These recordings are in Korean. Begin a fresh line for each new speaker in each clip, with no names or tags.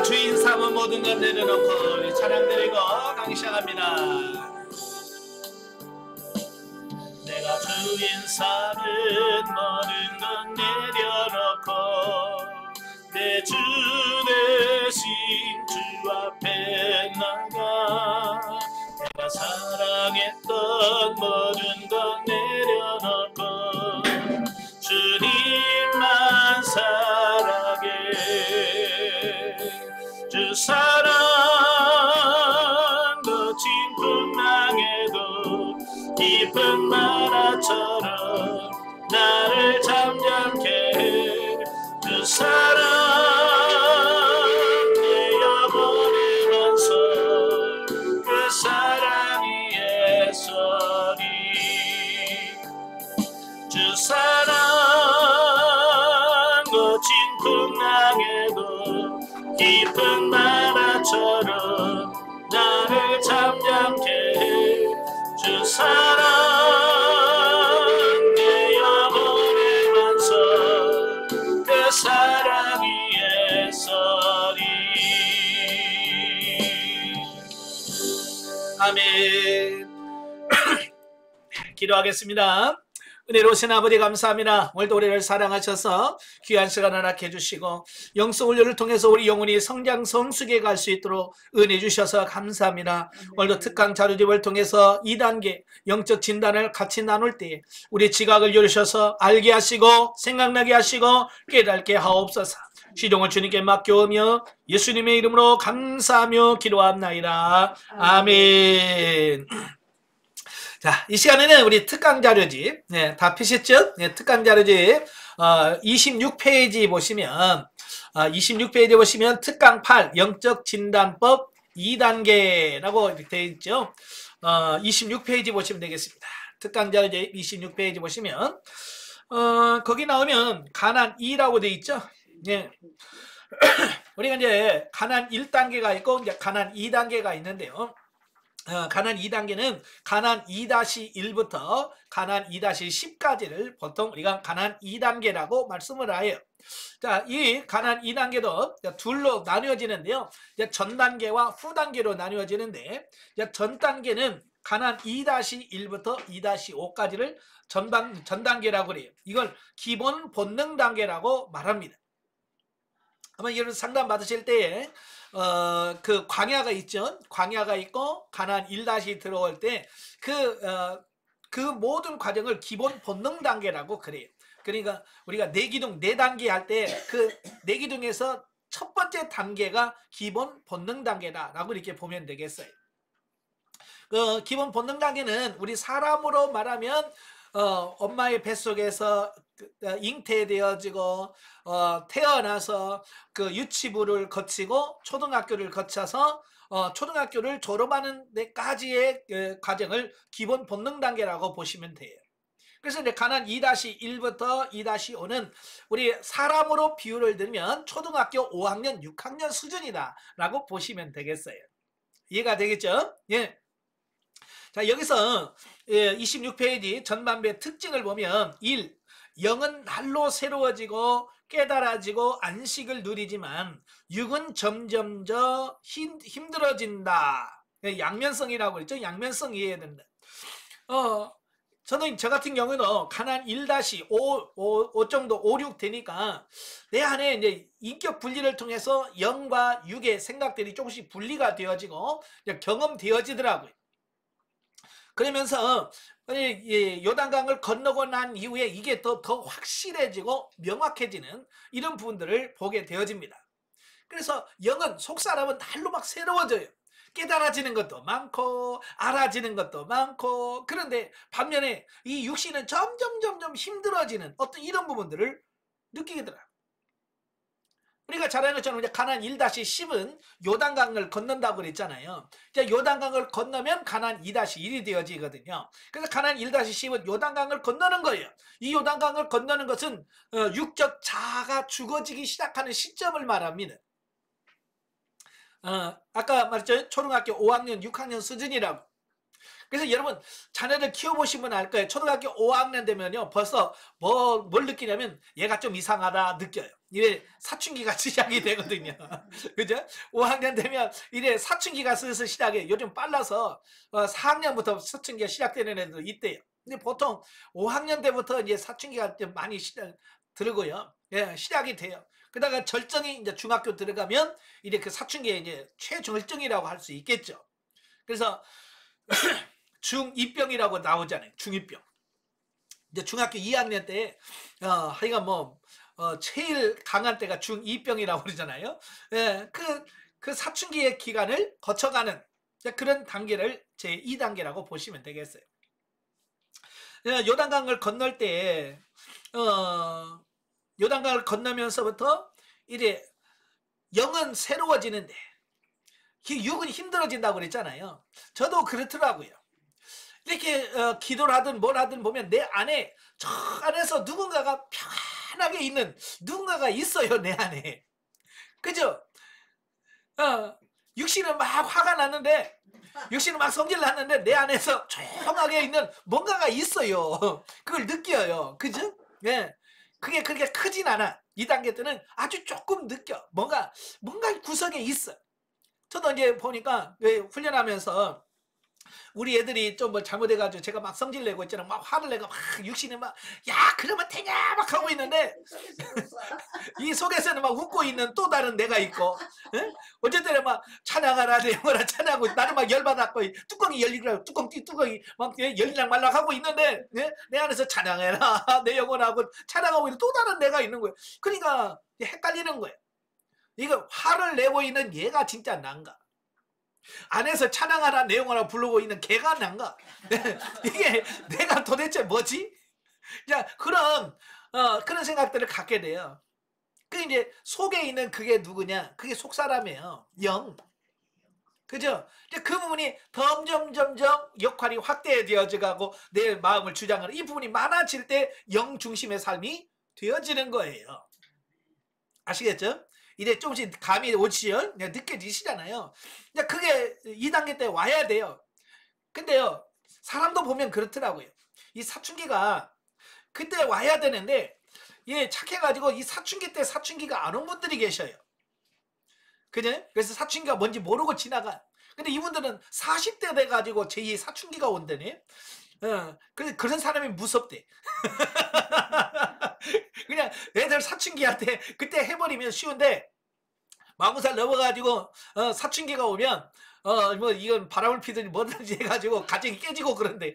내가 주인 삼은 모든 것 내려놓고 우리 찬양 드리고 강의 시작합니다. 내가 주인 삼은 모든 것 내려놓고 내 주 대신 주 앞에 나가 내가 사랑했던 모든 것 내려놓고 주님만 사랑해. 주 사랑 거친 풍랑에도 깊은 바다처럼 나를 잠잠케 해. 주 사랑 내 영혼의 반석 그 사랑이 예수니 주 사랑 거친 풍랑에도 깊은 바다처럼 나를 잠잠케 해. 주 사랑 내 영혼의 반석 그 사랑이 예수니. 아멘. 기도하겠습니다. 은혜로우신 아버지 감사합니다. 오늘도 우리를 사랑하셔서 귀한 시간 허락해 주시고 영성 훈련을 통해서 우리 영혼이 성장 성숙해 갈 수 있도록 은혜 주셔서 감사합니다. 오늘도 특강 자료집을 통해서 2단계 영적 진단을 같이 나눌 때 우리 지각을 열으셔서 알게 하시고 생각나게 하시고 깨닫게 하옵소서. 시동을 주님께 맡겨오며 예수님의 이름으로 감사하며 기도합나이다. 아멘. 자, 이 시간에는 우리 특강 자료집, 다 피셨죠? 특강 자료집, 26페이지 보시면, 26페이지 보시면 특강 8, 영적 진단법 2단계라고 이렇게 되어 있죠? 26페이지 보시면 되겠습니다. 특강 자료집 26페이지 보시면, 거기 나오면 가난 2라고 되어 있죠? 예. 우리가 이제 가난 1단계가 있고, 이제 가난 2단계가 있는데요. 가난 2단계는 가난 2-1부터 가난 2-10까지를 보통 우리가 가난 2단계라고 말씀을 해요. 자, 이 가난 2단계도 둘로 나누어지는데요. 전 단계와 후 단계로 나누어지는데, 전 단계는 가난 2-1부터 2-5까지를 전 단계라고 그래요. 이걸 기본 본능 단계라고 말합니다. 아마 이런 상담 받으실 때에 그 광야가 있죠. 광야가 있고 가나안 1 들어올 때 그 모든 과정을 기본 본능 단계라고 그래요. 그러니까 우리가 내기둥 4단계 할 때 그 내기둥에서 첫 번째 단계가 기본 본능 단계다라고 이렇게 보면 되겠어요. 그 기본 본능 단계는 우리 사람으로 말하면 엄마의 뱃속에서 잉태되어지고 태어나서 그 유치부를 거치고 초등학교를 거쳐서 초등학교를 졸업하는 데까지의 과정을 기본 본능 단계라고 보시면 돼요. 그래서 이제 가난 2-1부터 2-5는 우리 사람으로 비유를 들면 초등학교 5학년, 6학년 수준이다라고 보시면 되겠어요. 이해가 되겠죠? 예. 자, 여기서 26페이지 전반부의 특징을 보면 1. 영은 날로 새로워지고 깨달아지고 안식을 누리지만 육은 점점 힘들어진다. 양면성이라고 했죠. 양면성 이해해야 된다. 저는 저 같은 경우는 가난 1-5 정도 5, 6 되니까 내 안에 이제 인격 분리를 통해서 영과 육의 생각들이 조금씩 분리가 되어지고 경험되어지더라고요. 그러면서 요단강을 건너고 난 이후에 이게 더 확실해지고 명확해지는 이런 부분들을 보게 되어집니다. 그래서 영은 속사람은 날로 막 새로워져요. 깨달아지는 것도 많고 알아지는 것도 많고, 그런데 반면에 이 육신은 점점 힘들어지는 어떤 이런 부분들을 느끼게 되더라고요. 우리가 잘 아는 것처럼 이제 가나안 1-10은 요단강을 건넌다고 그랬잖아요. 이제 요단강을 건너면 가나안 2-1이 되어지거든요. 그래서 가나안 1-10은 요단강을 건너는 거예요. 이 요단강을 건너는 것은 육적 자아가 죽어지기 시작하는 시점을 말합니다. 아까 말했죠. 초등학교 5학년, 6학년 수준이라고. 그래서 여러분 자녀를 키워보시면 알 거예요. 초등학교 5학년 되면요 벌써 뭘 느끼냐면 얘가 좀 이상하다 느껴요. 이래 사춘기가 시작이 되거든요. 그죠? 5학년 되면 이래 사춘기가 슬슬 시작해. 요즘 빨라서 4학년부터 사춘기가 시작되는 애들도 있대요. 근데 보통 5학년 때부터 이제 사춘기가 좀 많이 들고요. 예, 시작이 돼요. 그다가 절정이 이제 중학교 들어가면 이제 그 사춘기의 이제 최절정이라고 할 수 있겠죠. 그래서 중2병이라고 나오잖아요. 중2병. 이제 중학교 2학년 때, 하여간 제일 강한 때가 중2병이라고 그러잖아요. 예, 그 사춘기의 기간을 거쳐가는 그런 단계를 제2단계라고 보시면 되겠어요. 요단강을 건널 때, 요단강을 건너면서부터 이제 영은 새로워지는데, 육은 힘들어진다고 그랬잖아요. 저도 그렇더라고요. 이렇게 기도를 하든 뭘 하든 보면 내 안에 저 안에서 누군가가 편하게 있는 누군가가 있어요. 내 안에. 그죠? 육신은 막 화가 났는데 육신은 막 성질 났는데 내 안에서 조용하게 있는 뭔가가 있어요. 그걸 느껴요. 그죠? 예. 그게 그렇게 크진 않아. 2단계 때는 아주 조금 느껴. 뭔가 구석에 있어. 저도 이제 보니까 훈련하면서 우리 애들이 좀 잘못해가지고 제가 막 성질 내고 있잖아. 막 화를 내고 막 육신이 막 야 그러면 되냐 막 하고 있는데 이 속에서는 막 웃고 있는 또 다른 내가 있고 에? 어쨌든 막 찬양하라 내용하라 찬양하고 나는 막 열받았고 뚜껑이 열리더라고 뚜껑이 막 열리랑 말랑 하고 있는데 내 안에서 찬양해라 내 영혼하고 찬양하고 있는 또 다른 내가 있는 거예요. 그러니까 헷갈리는 거예요. 이거 화를 내고 있는 얘가 진짜 난가? 안에서 찬양하라 내용하라 부르고 있는 걔가 난가? 이게 내가 도대체 뭐지? 자, 그런 생각들을 갖게 돼요. 그 이제 속에 있는 그게 누구냐? 그게 속사람이에요. 영. 그죠? 그 부분이 점점 역할이 확대되어져 가고 내 마음을 주장하는 이 부분이 많아질 때 영 중심의 삶이 되어지는 거예요. 아시겠죠? 이제 조금씩 감이 오시죠? 느껴지시잖아요. 그게 2단계 때 와야 돼요. 근데요, 사람도 보면 그렇더라고요. 이 사춘기가 그때 와야 되는데, 착해가지고 이 사춘기 때 사춘기가 안 온 분들이 계셔요. 그죠? 그래서 사춘기가 뭔지 모르고 지나가. 근데 이분들은 40대 돼가지고 제2 사춘기가 온다네. 그런 사람이 무섭대. 그냥 애들 사춘기한테 그때 해버리면 쉬운데 40살 넘어가지고 사춘기가 오면 이건 바람을 피든지 뭐든지 해가지고 가정이 깨지고 그런데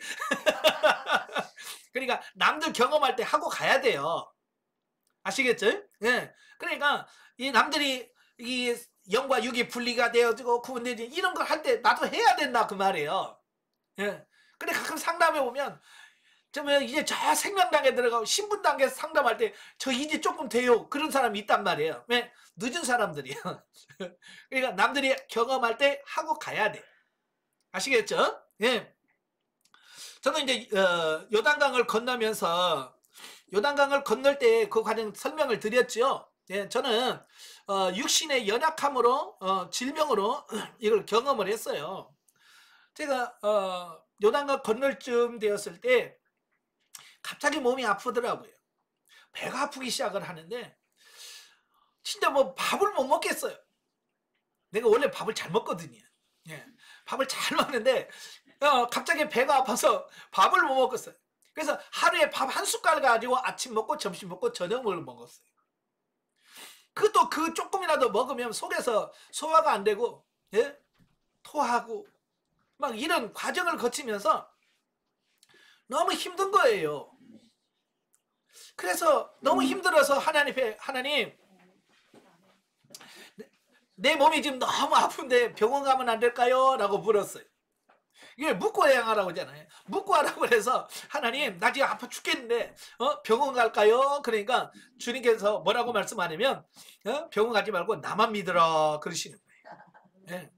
그러니까 남들 경험할 때 하고 가야 돼요. 아시겠죠? 예. 그러니까 이 남들이 이 영과 육이 분리가 되어지고 구분되지 이런 걸 할 때 나도 해야 된다 그 말이에요. 예. 근데 가끔 상담해 보면 이제 저 생명단계 들어가고 신분단계 상담할 때 저 이제 조금 돼요. 그런 사람이 있단 말이에요. 왜? 늦은 사람들이요. 그러니까 남들이 경험할 때 하고 가야 돼. 아시겠죠? 예. 저는 이제 요단강을 건너면서 요단강을 건널 때 그 과정 설명을 드렸죠. 예, 저는 육신의 연약함으로 질병으로 이걸 경험을 했어요. 제가 요단강 건널 쯤 되었을 때 갑자기 몸이 아프더라고요. 배가 아프기 시작을 하는데 진짜 밥을 못 먹겠어요. 내가 원래 밥을 잘 먹거든요. 예, 밥을 잘 먹는데 갑자기 배가 아파서 밥을 못 먹었어요. 그래서 하루에 밥 한 숟갈 가지고 아침 먹고 점심 먹고 저녁을 먹었어요. 그것도 그 조금이라도 먹으면 속에서 소화가 안 되고 예? 토하고 막 이런 과정을 거치면서 너무 힘든 거예요. 그래서 너무 힘들어서 하나님 내 몸이 지금 너무 아픈데 병원 가면 안 될까요? 라고 물었어요. 이게 묻고 행하라고 하잖아요. 묻고 하라고 그래서 하나님 나 지금 아파 죽겠는데 병원 갈까요? 그러니까 주님께서 뭐라고 말씀하냐면 병원 가지 말고 나만 믿으라 그러시는 거예요. 예.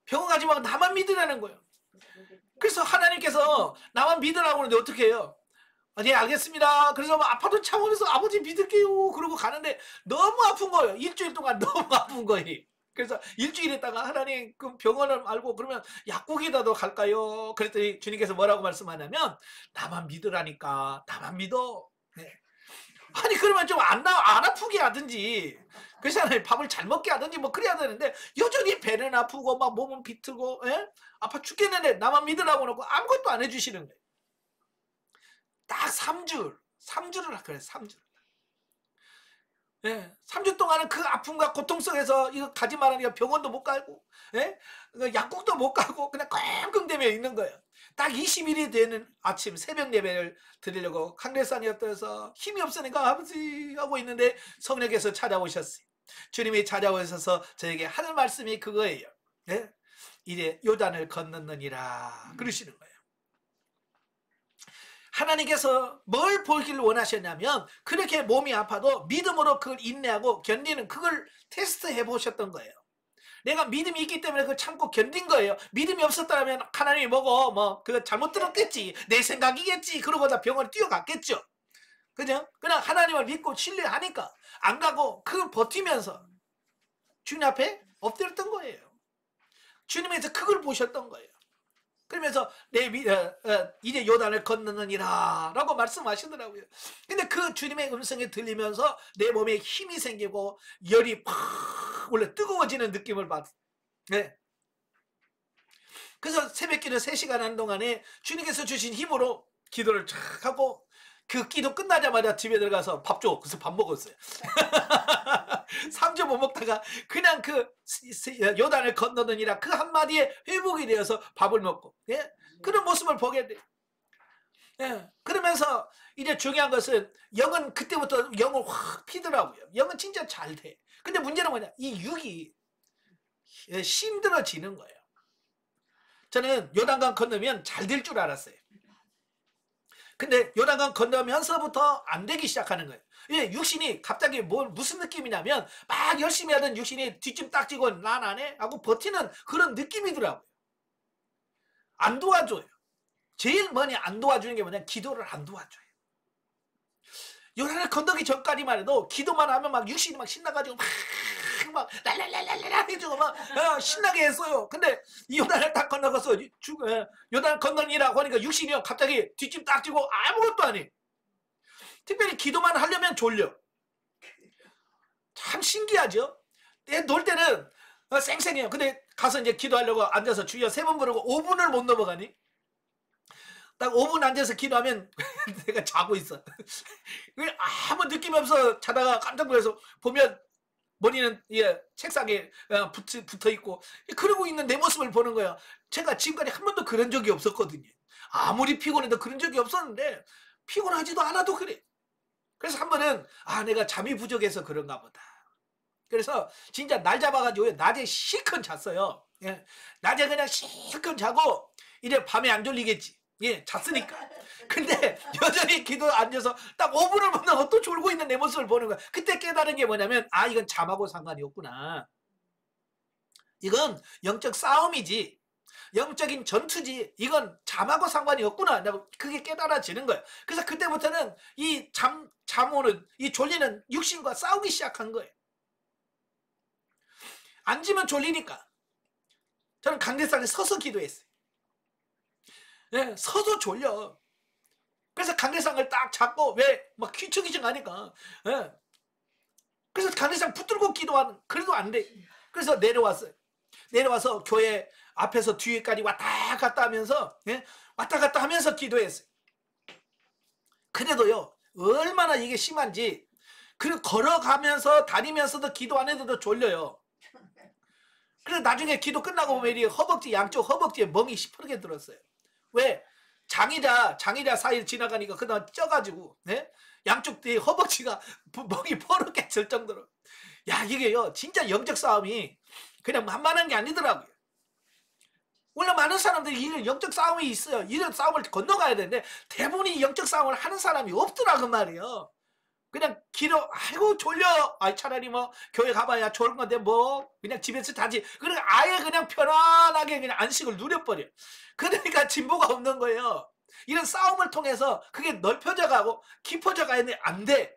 병원 가지 말고 나만 믿으라는 거예요. 그래서 하나님께서 나만 믿으라고 하는데 어떻게 해요? 네 알겠습니다. 그래서 아파도 참으면서 아버지 믿을게요. 그러고 가는데 너무 아픈 거예요. 일주일 동안 너무 아픈 거예요. 그래서 일주일 있다가 하나님 그 병원을 알고 그러면 약국에다도 갈까요? 그랬더니 주님께서 뭐라고 말씀하냐면 나만 믿으라니까. 나만 믿어. 네. 아니 그러면 좀 안 아프게 하든지 그렇잖아요. 밥을 잘 먹게 하든지 뭐 그래야 되는데 여전히 배는 아프고 막 몸은 비틀고 예? 아파 죽겠는데 나만 믿으라고 놓고 아무것도 안 해주시는 거예요. 딱 3주를 그래 3주. 예, 3주 동안은 그 아픔과 고통 속에서 이거 가지 말라니까 병원도 못 가고, 예? 약국도 못 가고 그냥 끙끙대며 있는 거예요. 딱 20일이 되는 아침 새벽 예배를 드리려고 강례산에 떠서 힘이 없으니까 아버지 하고 있는데 성령께서 찾아오셨어요. 주님이 찾아오셔서 저에게 하는 말씀이 그거예요. 예? 이제 요단을 건넜느니라 그러시는 거예요. 하나님께서 뭘 보기를 원하셨냐면 그렇게 몸이 아파도 믿음으로 그걸 인내하고 견디는 그걸 테스트해 보셨던 거예요. 내가 믿음이 있기 때문에 그걸 참고 견딘 거예요. 믿음이 없었다면 하나님이 뭐고 뭐 그거 잘못 들었겠지 내 생각이겠지 그러고 다 병원에 뛰어갔겠죠. 그죠? 그냥 하나님을 믿고 신뢰하니까 안 가고 그걸 버티면서 주님 앞에 엎드렸던 거예요. 주님께서 그걸 보셨던 거예요. 그러면서 이제 요단을 건너느니라 라고 말씀하시더라고요. 근데 그 주님의 음성이 들리면서 내 몸에 힘이 생기고 열이 팍 원래 뜨거워지는 느낌을 받. 네. 그래서 새벽기도 3시간 하는 동안에 주님께서 주신 힘으로 기도를 쫙 하고 그 기도 끝나자마자 집에 들어가서 밥 줘. 그래서 밥 먹었어요. 3주 못 먹다가 그냥 그 요단을 건너느니라 그 한마디에 회복이 되어서 밥을 먹고, 예? 그런 모습을 보게 돼요. 예. 그러면서 이제 중요한 것은 영은 그때부터 영을 확 피더라고요. 영은 진짜 잘 돼. 근데 문제는 뭐냐? 이 육이 힘들어지는 거예요. 저는 요단강 건너면 잘 될 줄 알았어요. 근데 요단강 건너면서부터 안 되기 시작하는 거예요. 예, 육신이 갑자기 무슨 느낌이냐면 막 열심히 하던 육신이 뒷짐 딱 지고 난 안 해? 하고 버티는 그런 느낌이더라고요. 안 도와줘요. 제일 많이 안 도와주는 게 뭐냐? 기도를 안 도와줘요. 요단을 건너기 전까지만 해도 기도만 하면 막 육신이 막 신나가지고 막 랄랄랄랄랄 해주고 막 신나게 했어요. 근데 이 요단을 딱 건너가서 요단 건너니라고 하니까 육신이 갑자기 뒷짐 딱 지고 아무것도 안 해. 특별히 기도만 하려면 졸려. 참 신기하죠? 놀 때는 쌩쌩해요. 근데 가서 이제 기도하려고 앉아서 주여 3번 부르고 5분을 못 넘어가니? 딱 5분 앉아서 기도하면 내가 자고 있어. 아무 느낌이 없어. 자다가 깜짝 놀라서 보면 머리는 책상에 붙어 있고 그러고 있는 내 모습을 보는 거야. 제가 지금까지 한 번도 그런 적이 없었거든요. 아무리 피곤해도 그런 적이 없었는데 피곤하지도 않아도 그래. 그래서 한 번은 내가 잠이 부족해서 그런가 보다. 그래서 진짜 날 잡아가지고 낮에 실컷 잤어요. 예. 낮에 그냥 실컷 자고 이제 밤에 안 졸리겠지. 예, 잤으니까. 근데 여전히 기도 앉아서 딱 5분을 못 나고 또 졸고 있는 내 모습을 보는 거야. 그때 깨달은 게 뭐냐면 이건 잠하고 상관이 없구나. 이건 영적 싸움이지. 영적인 전투지. 이건 잠하고 상관이 없구나. 그게 깨달아지는 거예요. 그래서 그때부터는 이 잠 오는 이 졸리는 육신과 싸우기 시작한 거예요. 앉으면 졸리니까. 저는 강대상에 서서 기도했어요. 네, 서서 졸려. 그래서 강대상을 딱 잡고 막 휘청휘청 하니까. 네. 그래서 강대상 붙들고 기도하는 그래도 안 돼. 그래서 내려왔어요. 내려와서 교회 앞에서 뒤에까지 왔다 갔다 하면서 왔다 갔다 하면서 기도했어요. 그래도요 얼마나 이게 심한지 그리고 걸어가면서 다니면서도 기도 안 해도 졸려요. 그래서 나중에 기도 끝나고 보면 이 양쪽 허벅지에 멍이 시퍼렇게 들었어요. 왜? 장이자 사이를 지나가니까 그다음 쪄가지고 양쪽 뒤에 허벅지가 멍이 퍼렇게 들 정도로. 이게요 진짜 영적 싸움이 그냥 만만한 게 아니더라고요. 원래 많은 사람들이 이런 영적 싸움이 있어요. 이런 싸움을 건너가야 되는데 대부분이 영적 싸움을 하는 사람이 없더라고 말이에요. 그냥 아이고 졸려. 차라리 뭐 교회 가봐야 좋은 건데 뭐 그냥 집에서 자지. 그러니까 아예 그냥 편안하게 그냥 안식을 누려버려. 그러니까 진보가 없는 거예요. 이런 싸움을 통해서 그게 넓혀져 가고 깊어져 가야 되는데 안 돼.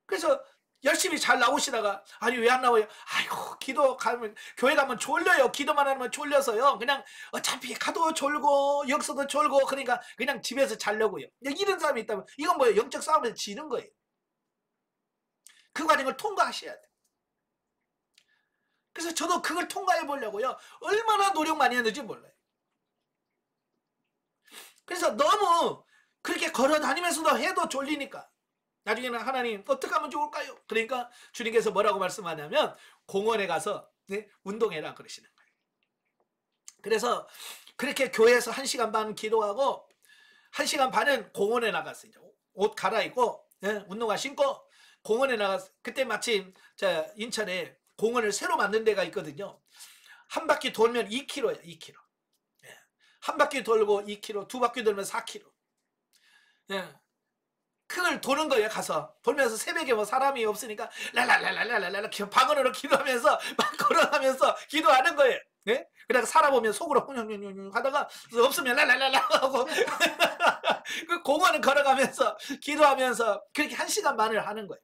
그래서 열심히 잘 나오시다가 아니 왜 안 나와요? 아이고 기도 가면 교회 가면 졸려요. 기도만 하면 졸려서요. 그냥 어차피 가도 졸고 역서도 졸고 그러니까 그냥 집에서 자려고요. 이런 사람이 있다면 이건 뭐예요? 영적 싸움에서 지는 거예요. 그 과정을 통과하셔야 돼요. 그래서 저도 그걸 통과해 보려고요. 얼마나 노력 많이 했는지 몰라요. 그래서 너무 그렇게 걸어 다니면서도 해도 졸리니까 나중에는 하나님 어떻게 하면 좋을까요? 그러니까 주님께서 뭐라고 말씀하냐면 공원에 가서 운동해라 그러시는 거예요. 그래서 그렇게 교회에서 1시간 반 기도하고 1시간 반은 공원에 나갔어요. 옷 갈아입고 운동화 신고 공원에 나갔어요. 그때 마침 인천에 공원을 새로 만든 데가 있거든요. 한 바퀴 돌면 2km예요. 2km. 한 바퀴 돌고 2km, 두 바퀴 돌면 4km. 그걸 도는 거예요. 가서 돌면서 새벽에 뭐 사람이 없으니까 랄랄랄랄랄랄 방언으로 기도하면서 막 걸어가면서 기도하는 거예요. 네? 그러다가 사람 오면 속으로 훈훈훈훈 하다가 없으면 랄랄랄랄 하고 그 공원을 걸어가면서 기도하면서 그렇게 1시간 반을 하는 거예요.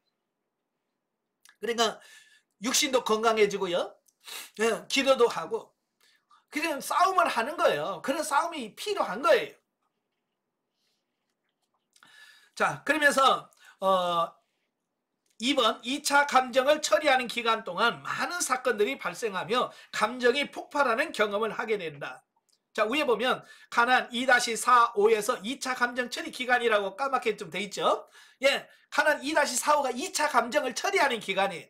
그러니까 육신도 건강해지고요. 기도도 하고 그냥 싸움을 하는 거예요. 그런 싸움이 필요한 거예요. 자, 그러면서 2번 2차 감정을 처리하는 기간 동안 많은 사건들이 발생하며 감정이 폭발하는 경험을 하게 된다. 자, 위에 보면 가난 2-45에서 2차 감정 처리 기간이라고 까맣게 좀 돼 있죠. 예, 가난 2-45가 2차 감정을 처리하는 기간이에요.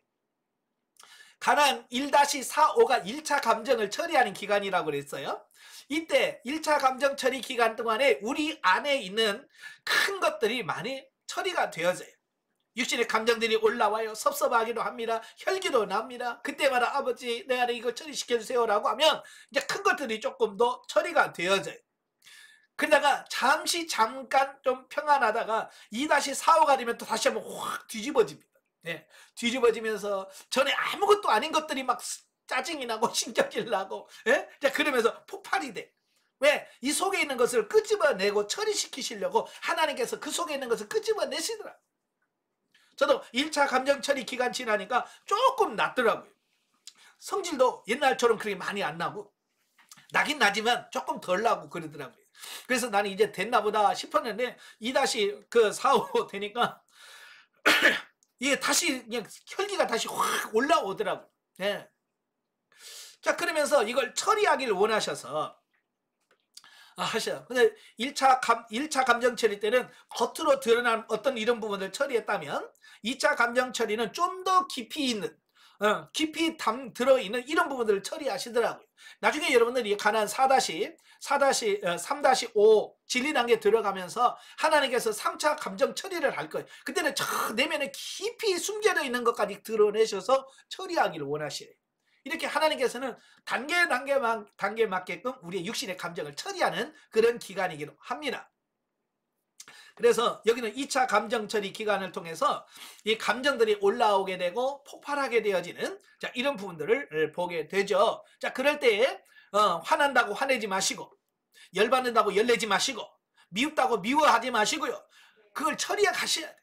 가난 1-45가 1차 감정을 처리하는 기간이라고 그랬어요. 이때 1차 감정 처리 기간 동안에 우리 안에 있는 큰 것들이 많이 처리가 되어져요. 육신의 감정들이 올라와요. 섭섭하기도 합니다. 혈기도 납니다. 그때마다 아버지 내 안에 이거 처리시켜 주세요 라고 하면 이제 큰 것들이 조금 더 처리가 되어져요. 그러다가 잠깐 좀 평안하다가 2-45가 되면 또 다시 한번 확 뒤집어집니다. 네, 뒤집어지면서 전에 아무것도 아닌 것들이 막 짜증이 나고 신경질 나고 그러면서 폭발이 돼. 왜? 이 속에 있는 것을 끄집어내고 처리시키시려고 하나님께서 그 속에 있는 것을 끄집어내시더라. 저도 1차 감정 처리 기간 지나니까 조금 낫더라고요. 성질도 옛날처럼 그렇게 많이 안 나고 나긴 나지만 조금 덜 나고 그러더라고요. 그래서 나는 이제 됐나 보다 싶었는데 2-45 되니까 이게 다시 그냥 혈기가 다시 확 올라오더라고요. 네. 자, 그러면서 이걸 처리하기를 원하셔서 하셔요. 근데 1차 감정 처리 때는 겉으로 드러난 어떤 이런 부분을 처리했다면 2차 감정 처리는 좀 더 깊이 있는 깊이 들어있는 이런 부분들을 처리하시더라고요. 나중에 여러분들이 가난 3-5 진리 단계 들어가면서 하나님께서 3차 감정 처리를 할 거예요. 그때는 저 내면에 깊이 숨겨져 있는 것까지 드러내셔서 처리하기를 원하시래요. 이렇게 하나님께서는 단계 맞게끔 우리의 육신의 감정을 처리하는 그런 기간이기도 합니다. 그래서 여기는 2차 감정 처리 기간을 통해서 이 감정들이 올라오게 되고 폭발하게 되어지는 이런 부분들을 보게 되죠. 자, 그럴 때에 화난다고 화내지 마시고 열받는다고 열내지 마시고 미웠다고 미워하지 마시고요. 그걸 처리해 가셔야 돼요.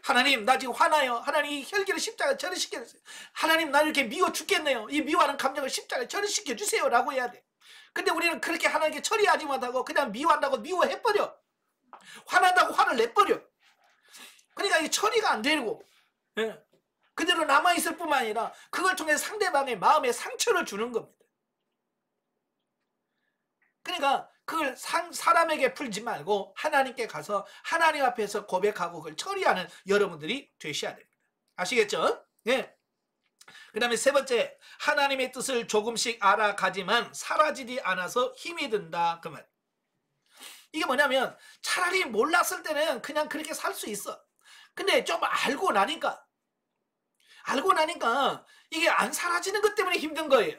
하나님 나 지금 화나요. 하나님 이 혈기를 십자가에 처리시켜 주세요. 하나님 나 이렇게 미워 죽겠네요. 이 미워하는 감정을 십자가에 처리시켜 주세요 라고 해야 돼. 근데 우리는 그렇게 하나님께 처리하지 못하고 그냥 미워한다고 미워해버려. 화난다고 화를 내버려. 그러니까 이 처리가 안 되고 그대로 남아있을 뿐만 아니라 그걸 통해 상대방의 마음에 상처를 주는 겁니다. 그러니까 그걸 사람에게 풀지 말고 하나님께 가서 하나님 앞에서 고백하고 그걸 처리하는 여러분들이 되셔야 됩니다. 아시겠죠? 네. 그 다음에 세 번째, 하나님의 뜻을 조금씩 알아가지만 사라지지 않아서 힘이 든다. 그 말. 이게 뭐냐면 차라리 몰랐을 때는 그냥 그렇게 살 수 있어. 근데 좀 알고 나니까 이게 안 사라지는 것 때문에 힘든 거예요.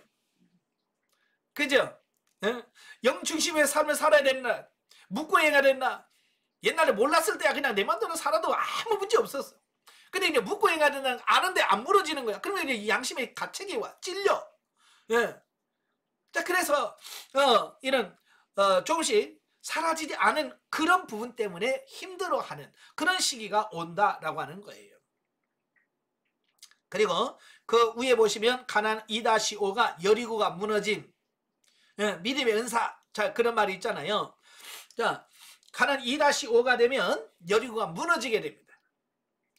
그죠? 영 중심의 삶을 살아야 된다. 묻고 행해야 된다. 옛날에 몰랐을 때야 그냥 내 맘대로 살아도 아무 문제 없었어. 근데 이제 묻고 행해야 된다. 아는데 안 물어지는 거야. 그러면 이제 양심의 가책이 와. 찔려. 자, 그래서 이런 조금씩 사라지지 않은 그런 부분 때문에 힘들어하는 그런 시기가 온다라고 하는 거예요. 그리고 그 위에 보시면 가나안 2-5가 여리고가 무너진 믿음의 은사. 자, 그런 말이 있잖아요. 자, 가나안 2-5가 되면 여리고가 무너지게 됩니다.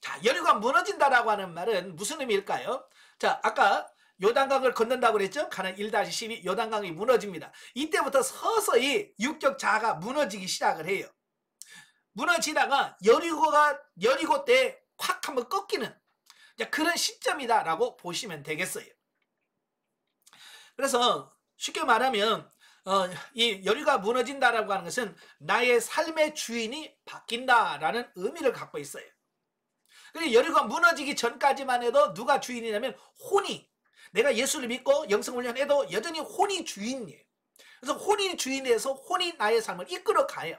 자, 여리고가 무너진다라고 하는 말은 무슨 의미일까요? 자, 아까 요단강을 건넌다고 그랬죠? 가나안 1-12 요단강이 무너집니다. 이때부터 서서히 육적 자아가 무너지기 시작을 해요. 무너지다가 여리고 때 확 한번 꺾이는 그런 시점이다라고 보시면 되겠어요. 그래서 쉽게 말하면 이 여리고가 무너진다라고 하는 것은 나의 삶의 주인이 바뀐다라는 의미를 갖고 있어요. 그리고 여리고가 무너지기 전까지만 해도 누가 주인이냐면 혼이, 내가 예수를 믿고 영성훈련해도 여전히 혼이 주인이에요. 그래서 혼이 주인에서 혼이 나의 삶을 이끌어 가요.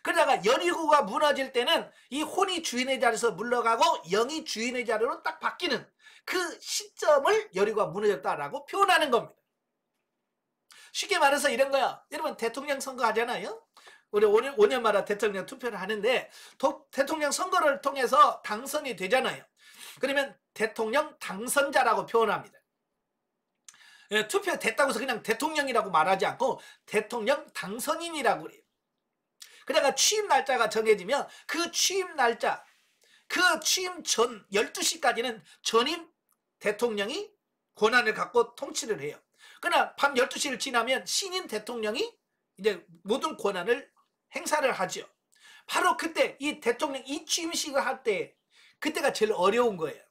그러다가 여리고가 무너질 때는 이 혼이 주인의 자리에서 물러가고 영이 주인의 자리로 딱 바뀌는 그 시점을 여리고가 무너졌다라고 표현하는 겁니다. 쉽게 말해서 이런 거야. 여러분 대통령 선거 하잖아요. 우리 5년마다 대통령 투표를 하는데 대통령 선거를 통해서 당선이 되잖아요. 그러면 대통령 당선자라고 표현합니다. 투표됐다고 해서 그냥 대통령이라고 말하지 않고 대통령 당선인이라고 그래요. 그러다가 취임 날짜가 정해지면 그 취임 날짜, 그 취임 전 12시까지는 전임 대통령이 권한을 갖고 통치를 해요. 그러나 밤 12시를 지나면 신임 대통령이 이제 모든 권한을 행사를 하죠. 바로 그때 이 대통령 이 취임식을 할 때 그때가 제일 어려운 거예요.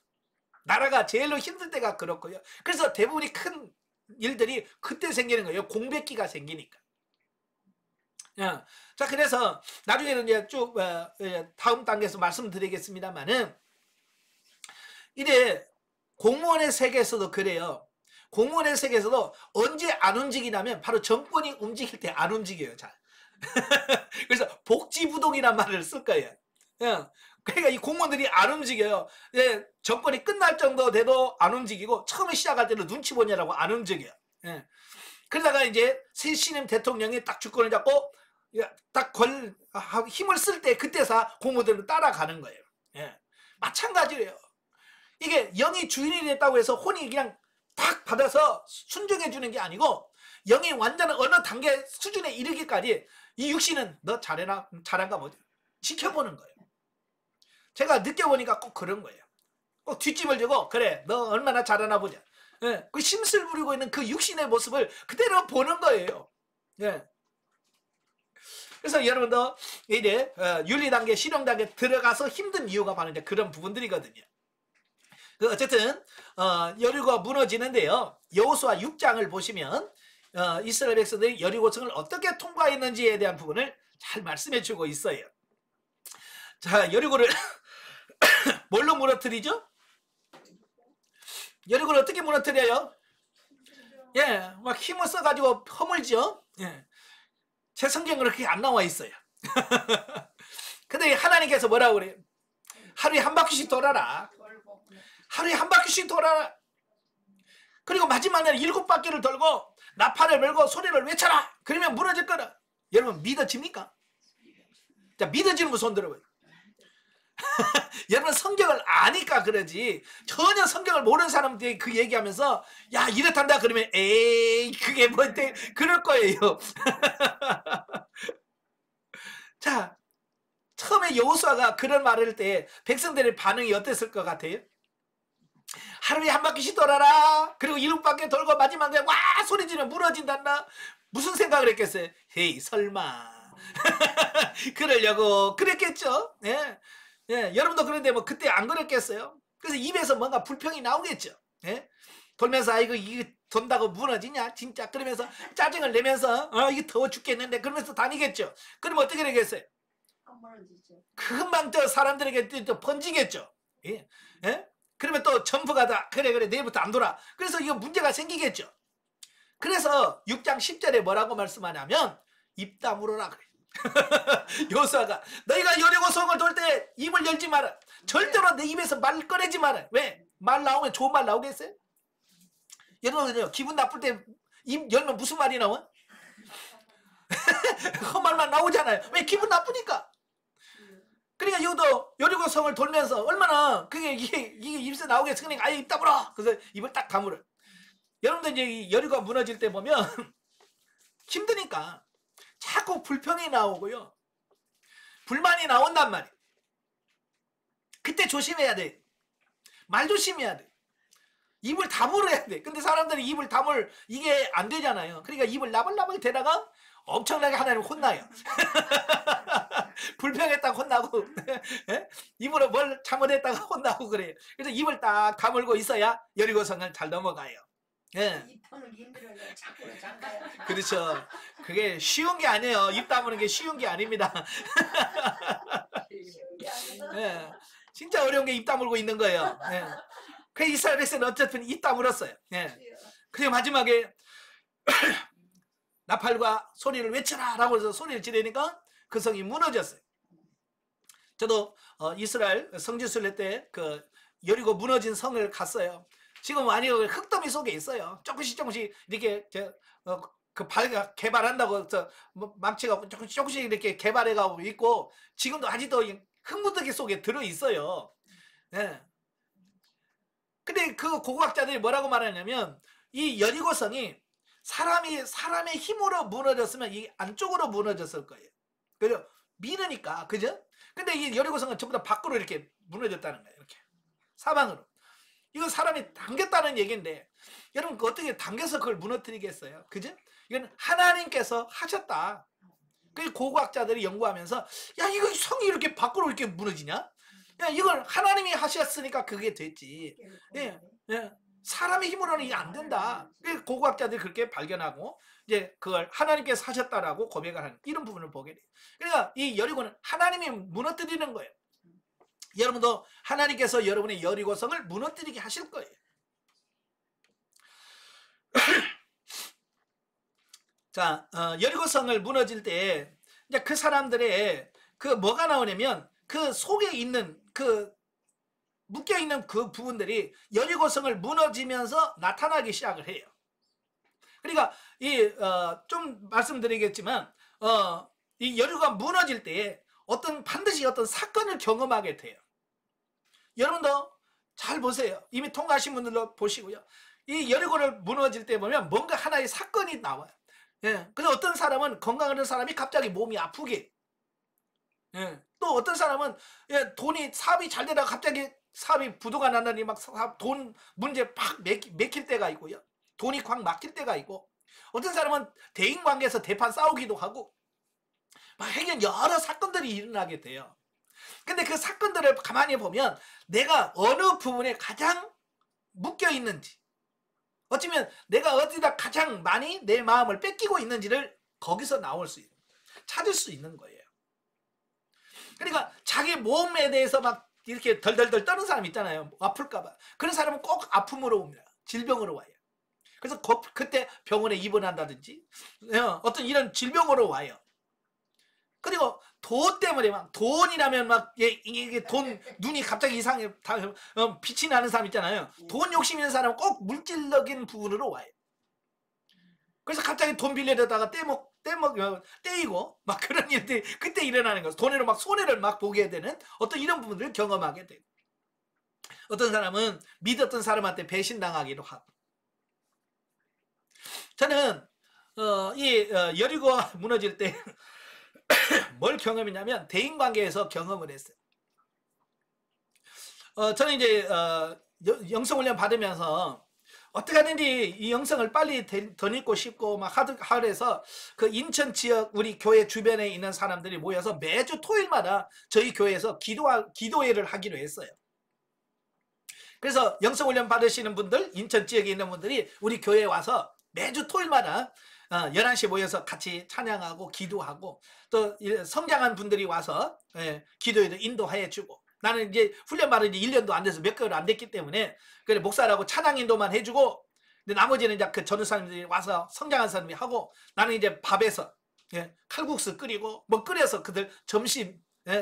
나라가 제일로 힘들 때가 그렇고요. 그래서 대부분이 큰 일들이 그때 생기는 거예요. 공백기가 생기니까. 자, 그래서 나중에는 이제 쭉 다음 단계에서 말씀드리겠습니다만은 이제 공무원의 세계에서도 그래요. 공무원의 세계에서도 언제 안 움직이냐면 바로 정권이 움직일 때 안 움직여요. 잘. 그래서 복지부동이란 말을 쓸 거예요. 그러니까 이 공무원들이 안 움직여요. 정권이 끝날 정도 돼도 안 움직이고 처음에 시작할 때는 눈치 보냐라고 안 움직여요. 그러다가 이제 새 신임 대통령이 딱 주권을 잡고 딱 힘을 쓸 때 그때서 공무원들은 따라가는 거예요. 마찬가지예요. 이게 영이 주인이 됐다고 해서 혼이 그냥 딱 받아서 순종해 주는 게 아니고 영이 완전 어느 단계 수준에 이르기까지 이 육신은 너 잘한가 뭐지 지켜보는 거예요. 제가 느껴보니까 꼭 그런 거예요. 꼭 뒷짐을 지고 그래 너 얼마나 잘하나 보자. 그 심술 부리고 있는 그 육신의 모습을 그대로 보는 거예요. 그래서 여러분도 이제 윤리 단계, 실용 단계 들어가서 힘든 이유가 바로 이제 그런 부분들이거든요. 어쨌든 여리고가 무너지는데요. 여호수아 6장을 보시면 이스라엘 백성들이 여리고성을 어떻게 통과했는지에 대한 부분을 잘 말씀해주고 있어요. 자, 여리고를 뭘로 무너뜨리죠? 여리고를 어떻게 무너뜨려요? 막 힘을 써가지고 허물죠. 제 성경은 그렇게 안 나와 있어요. 근데 하나님께서 뭐라고 그래요? 하루에 한 바퀴씩 돌아라. 하루에 한 바퀴씩 돌아라. 그리고 마지막에 7바퀴를 돌고 나팔을 불고 소리를 외쳐라. 그러면 무너질 거라. 여러분 믿어집니까? 자, 믿어지는 분 손 들어봐요. 여러분 성경을 아니까 그러지 전혀 성경을 모르는 사람들이 그 얘기하면서 야 이렇단다 그러면 에이 그게 뭔데 그럴 거예요. 자, 처음에 여호수아가 그런 말을 할 때 백성들의 반응이 어땠을 것 같아요? 하루에 한 바퀴씩 돌아라. 그리고 7바퀴 돌고 마지막에 와 소리 지르면 무너진단다. 무슨 생각을 했겠어요? 헤이 설마 그러려고 그랬겠죠. 여러분도 그런데 뭐 그때 안 그랬겠어요? 그래서 입에서 뭔가 불평이 나오겠죠. 돌면서 아이고 이게 돈다고 무너지냐 진짜 그러면서 짜증을 내면서 이게 더워 죽겠는데 그러면서 다니겠죠. 그러면 어떻게 되겠어요? 금방 또 사람들에게 또 번지겠죠. 그러면 또 전부가 다 그래 내일부터 안 돌아. 그래서 이거 문제가 생기겠죠. 그래서 6장 10절에 뭐라고 말씀하냐면 입 다물어라 그래. 여호수아가 너희가 여리고성을 돌 때 입을 열지 마라. 절대로 내 입에서 말 꺼내지 마라. 왜? 말 나오면 좋은 말 나오겠어요? 여러분 기분 나쁠 때 입 열면 무슨 말이 나와? 그 말만 나오잖아요. 왜? 기분 나쁘니까. 그러니까 그러니까 이것도 여리고성을 돌면서 얼마나 그게 이게 입에서 나오겠어. 그러니까 아예 입 다물어. 그래서 입을 딱 다물어. 여러분들 이제 이 여리고가 무너질 때 보면 힘드니까 자꾸 불평이 나오고요. 불만이 나온단 말이에요. 그때 조심해야 돼. 말 조심해야 돼. 입을 다물어야 돼. 근데 사람들이 입을 다물 이게 안 되잖아요. 그러니까 입을 나불나불 대다가 엄청나게 하나님 혼나요. 불평했다가 혼나고 입으로 뭘 잘못했다가 혼나고 그래요. 그래서 입을 딱 다물고 있어야 여리고성을 잘 넘어가요. 예.
입 다물기 힘들어요. 자꾸 잠가요.
그렇죠. 그게 쉬운 게 아니에요. 입 다무는 게 쉬운 게 아닙니다. 예. 진짜 어려운 게 입 다물고 있는 거예요. 예. 그 이스라엘 백성은 어쨌든 입 다물었어요. 예. 그리고 마지막에 나팔과 소리를 외쳐라 라고 해서 소리를 지르니까 그 성이 무너졌어요. 저도 이스라엘 성지순례 때 그 여리고 무너진 성을 갔어요. 지금 많이 흙더미 속에 있어요. 조금씩 이렇게 그 개발한다고 망치가 조금씩 이렇게 개발해가고 있고 지금도 아직도 흙무더기 속에 들어 있어요. 예. 근데 그 고고학자들이 뭐라고 말하냐면 이 여리고성이 사람의 힘으로 무너졌으면 이 안쪽으로 무너졌을 거예요. 그죠? 미르니까, 그죠? 근데 이 여리고성은 전부 다 밖으로 이렇게 무너졌다는 거예요. 이렇게 사방으로. 이건 사람이 당겼다는 얘기인데 여러분 어떻게 당겨서 그걸 무너뜨리겠어요? 그죠? 이건 하나님께서 하셨다. 그 고고학자들이 연구하면서 야 이거 성이 이렇게 밖으로 이렇게 무너지냐? 야 이걸 하나님이 하셨으니까 그게 됐지. 예, 예. 사람의 힘으로는 이게 안 된다. 고고학자들이 그렇게 발견하고 이제 그걸 하나님께서 하셨다라고 고백을 하는 이런 부분을 보게 돼요. 그러니까 이 여리고는 하나님이 무너뜨리는 거예요. 여러분도 하나님께서 여러분의 여리고성을 무너뜨리게 하실 거예요. 자, 여리고성을 무너질 때 이제 그 사람들의 그 뭐가 나오냐면 그 속에 있는 그 묶여 있는 그 부분들이 여리고성을 무너지면서 나타나기 시작을 해요. 그러니까 좀 말씀드리겠지만 이 여리고가 무너질 때 반드시 어떤 사건을 경험하게 돼요. 여러분도 잘 보세요. 이미 통과하신 분들도 보시고요. 이 여리고를 무너질 때 보면 뭔가 하나의 사건이 나와요. 예. 근데 어떤 사람은 건강한 사람이 갑자기 몸이 아프게. 예. 또 어떤 사람은 사업이 잘 되다가 갑자기 사업이 부도가 나더니 막 돈 문제 팍 맥힐 때가 있고요. 돈이 콱 막힐 때가 있고 어떤 사람은 대인 관계에서 대판 싸우기도 하고 막 여러 사건들이 일어나게 돼요. 근데 그 사건들을 가만히 보면 내가 어느 부분에 가장 묶여 있는지 어쩌면 내가 어디다 가장 많이 내 마음을 뺏기고 있는지를 거기서 찾을 수 있는 거예요. 그러니까 자기 몸에 대해서 막 이렇게 덜덜덜 떠는 사람 있잖아요. 아플까봐. 그런 사람은 꼭 아픔으로 옵니다. 질병으로 와요. 그래서 그때 병원에 입원한다든지 어떤 이런 질병으로 와요. 그리고 돈 때문에 돈이라면 이게 눈이 갑자기 이상해 빛이 나는 사람 있잖아요. 돈 욕심 있는 사람은 꼭 물질적인 부분으로 와요. 그래서 갑자기 돈 빌려다가 떼이고 막 그런 일들이 그때 일어나는 거죠. 돈으로 막 손해를 막 보게 되는 어떤 이런 부분들을 경험하게 돼요. 어떤 사람은 믿었던 사람한테 배신당하기도 하고. 저는 여리고가 무너질 때 뭘 경험했냐면 대인관계에서 경험을 했어요. 저는 이제 영성훈련 받으면서 어떻게 하든지 이 영성을 빨리 덧입고 싶고 막 하래서 그 인천 지역 우리 교회 주변에 있는 사람들이 모여서 매주 토요일마다 저희 교회에서 기도회를 하기로 했어요. 그래서 영성훈련 받으시는 분들, 인천 지역에 있는 분들이 우리 교회에 와서 매주 토요일마다 11시에 모여서 같이 찬양하고 기도하고 또 성장한 분들이 와서 기도회도 인도해 주고 나는 이제 훈련 받은 지 1년도 안 돼서 몇 개월 안 됐기 때문에 그래 목사라고 찬양 인도만 해주고 근데 나머지는 이제 그 전도사님들이 와서 성장한 사람이 하고 나는 이제 밥에서 칼국수 끓이고 뭐 끓여서 그들 점심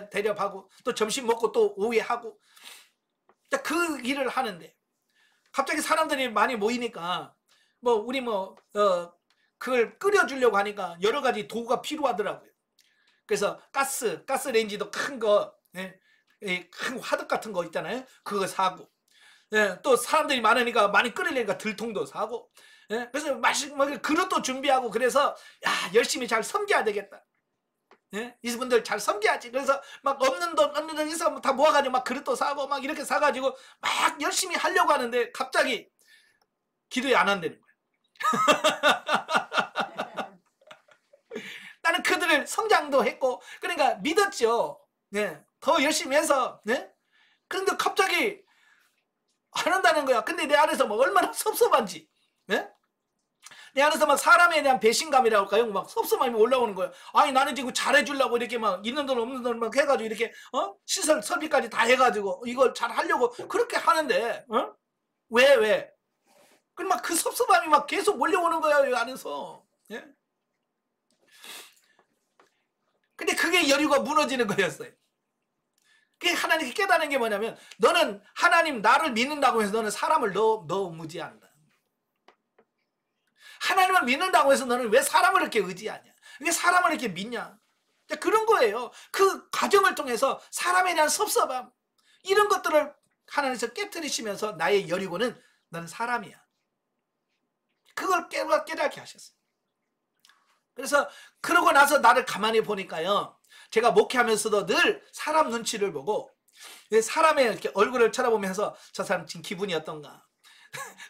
대접하고 또 점심 먹고 또 오후에 하고 그 일을 하는데 갑자기 사람들이 많이 모이니까 우리 그걸 끓여주려고 하니까 여러 가지 도구가 필요하더라고요. 그래서 가스레인지도 큰 거 예. 큰 화덕 같은 거 있잖아요. 그거 사고. 예. 또 사람들이 많으니까 많이 끓이려니까 들통도 사고. 예. 그래서 그릇도 준비하고 그래서 야, 열심히 잘 섬겨야 되겠다. 예? 이분들 잘 섬겨야지. 그래서 막 없는 돈 있어 다 모아가지고 막 그릇도 사고 막 이렇게 사가지고 막 열심히 하려고 하는데 갑자기 기도에 안 한다는 거예요. 나는 그들을 성장도 했고 그러니까 믿었죠. 네. 더 열심히 해서. 네? 그런데 갑자기 안 한다는 거야. 근데 내 안에서 막 얼마나 섭섭한지. 네? 내 안에서 막 사람에 대한 배신감이라고 할까요? 막 섭섭함이 올라오는 거예요. 아니 나는 지금 잘해주려고 이렇게 막 있는 돈 없는 돈 막 해가지고 이렇게 시설 설비까지 다 해가지고 이걸 잘 하려고 그렇게 하는데 왜? 그럼 막 그 섭섭함이 막 계속 몰려오는 거예요, 이 안에서. 예? 근데 그게 여리고가 무너지는 거였어요. 그게 하나님께 깨닫는 게 뭐냐면 너는 하나님 나를 믿는다고 해서 너는 사람을 너무 무지한다. 하나님을 믿는다고 해서 너는 왜 사람을 이렇게 의지하냐? 왜 사람을 이렇게 믿냐? 그런 거예요. 그 과정을 통해서 사람에 대한 섭섭함 이런 것들을 하나님께서 깨트리시면서 나의 여리고는 너는 사람이야. 그걸 깨닫게 하셨어요. 그래서 그러고 나서 나를 가만히 보니까요. 제가 목회하면서도 늘 사람 눈치를 보고 사람의 이렇게 얼굴을 쳐다보면서 저 사람 지금 기분이 어떤가.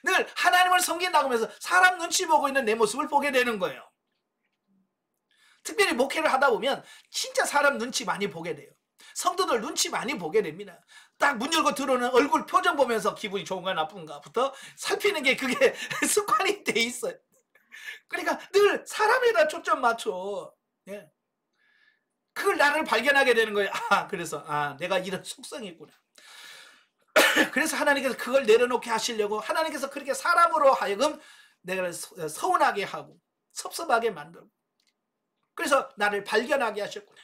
늘 하나님을 섬긴다고 하면서 사람 눈치 보고 있는 내 모습을 보게 되는 거예요. 특별히 목회를 하다 보면 진짜 사람 눈치 많이 보게 돼요. 성도들 눈치 많이 보게 됩니다. 딱 문 열고 들어오는 얼굴 표정 보면서 기분이 좋은가 나쁜가부터 살피는 게 그게 습관이 돼 있어요. 그러니까 늘 사람에다 초점 맞춰. 예. 그걸 나를 발견하게 되는 거예요. 그래서 내가 이런 속성이 있구나. 그래서 하나님께서 그걸 내려놓게 하시려고 하나님께서 그렇게 사람으로 하여금 내가 서운하게 하고 섭섭하게 만들고 그래서 나를 발견하게 하셨구나.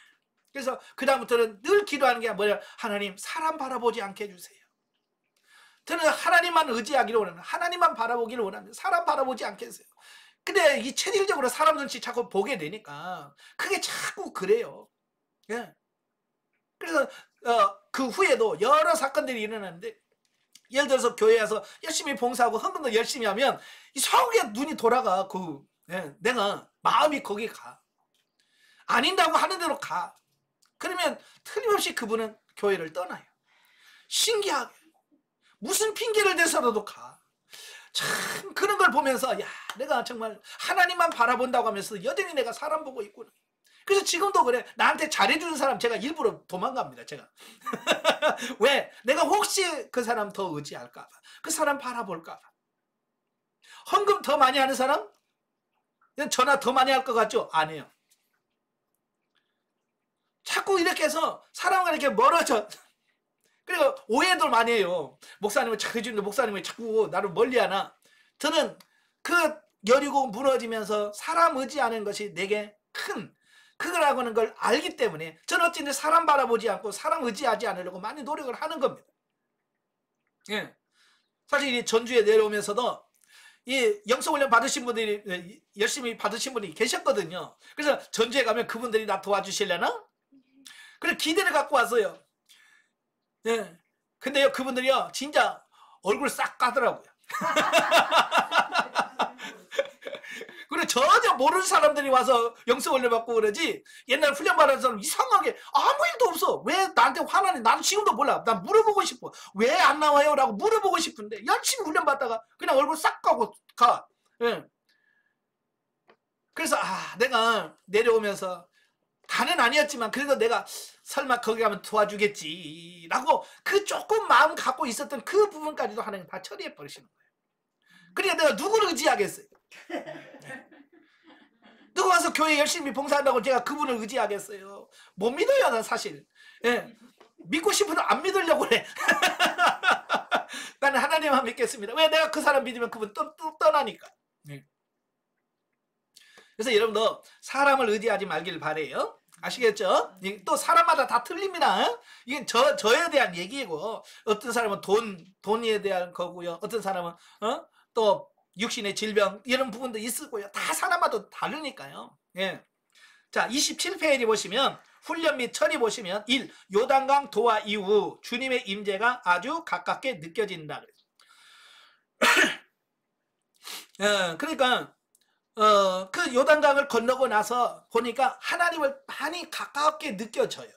그래서 그 다음부터는 늘 기도하는 게 뭐냐? 하나님 사람 바라보지 않게 해주세요. 저는 하나님만 의지하기를 원합니다. 하나님만 바라보기를 원합니다. 사람 바라보지 않게 해주세요. 근데 이 체질적으로 사람 눈치 자꾸 보게 되니까 그게 자꾸 그래요. 예. 그래서 그 후에도 여러 사건들이 일어나는데 예를 들어서 교회에 와서 열심히 봉사하고 헌금도 열심히 하면 이상하게 눈이 돌아가. 내가 마음이 거기 가. 아닌다고 하는 대로 가. 그러면 틀림없이 그분은 교회를 떠나요. 신기하게 무슨 핑계를 대서라도 가. 참 그런 걸 보면서 야 내가 정말 하나님만 바라본다고 하면서 여전히 내가 사람 보고 있구나. 그래서 지금도 그래. 나한테 잘해주는 사람 제가 일부러 도망갑니다. 제가. 왜? 내가 혹시 그 사람 더 의지할까 봐. 그 사람 바라볼까 봐. 헌금 더 많이 하는 사람? 전화 더 많이 할 것 같죠? 안 해요. 자꾸 이렇게 해서 사람과 이렇게 멀어져. 그리고 오해도 많이 해요. 목사님을 잘해주는데 목사님이 자꾸 나를 멀리하나. 저는 그 여리고 무너지면서 사람 의지하는 것이 내게 큰 그거라고 하는 걸 알기 때문에 저는 어찌든 사람 바라보지 않고 사람 의지하지 않으려고 많이 노력을 하는 겁니다. 예. 사실 이 전주에 내려오면서도 이 영성훈련 받으신 분들이 열심히 받으신 분이 계셨거든요. 그래서 전주에 가면 그분들이 나 도와주시려나? 그래 기대를 갖고 왔어요. 예. 근데요 그분들이요 진짜 얼굴 싹 까더라고요. 그래 전혀 모르는 사람들이 와서 영성훈련 받고 그러지 옛날 훈련 받은 사람 이상하게 아무 일도 없어. 왜 나한테 화나니? 나는 지금도 몰라. 난 물어보고 싶어. 왜 안 나와요? 라고 물어보고 싶은데 열심히 훈련 받다가 그냥 얼굴 싹 까고 가. 예. 그래서 내가 내려오면서 다는 아니었지만 그래도 내가 설마 거기 가면 도와주겠지 라고 그 조금 마음 갖고 있었던 그 부분까지도 하나님 다 처리해 버리시는 거예요. 그러니까 내가 누구를 의지하겠어요? 누구 와서 교회 열심히 봉사한다고 제가 그분을 의지하겠어요? 못 믿어요, 난 사실. 예. 믿고 싶어도 안 믿으려고 그래. 나는 하나님만 믿겠습니다. 왜? 내가 그 사람 믿으면 그분 떠나니까. 예. 그래서 여러분도 사람을 의지하지 말길 바래요. 아시겠죠? 또 사람마다 다 틀립니다. 이건 저에 대한 얘기고 어떤 사람은 돈에 대한 거고요. 어떤 사람은 또 육신의 질병 이런 부분도 있고요. 다 사람마다 다르니까요. 예. 자 27페이지 보시면 훈련 및 처리 보시면 1. 요단강 도하 이후 주님의 임재가 아주 가깝게 느껴진다. 그러니까 그 요단강을 건너고 나서 보니까 하나님을 많이 가깝게 느껴져요.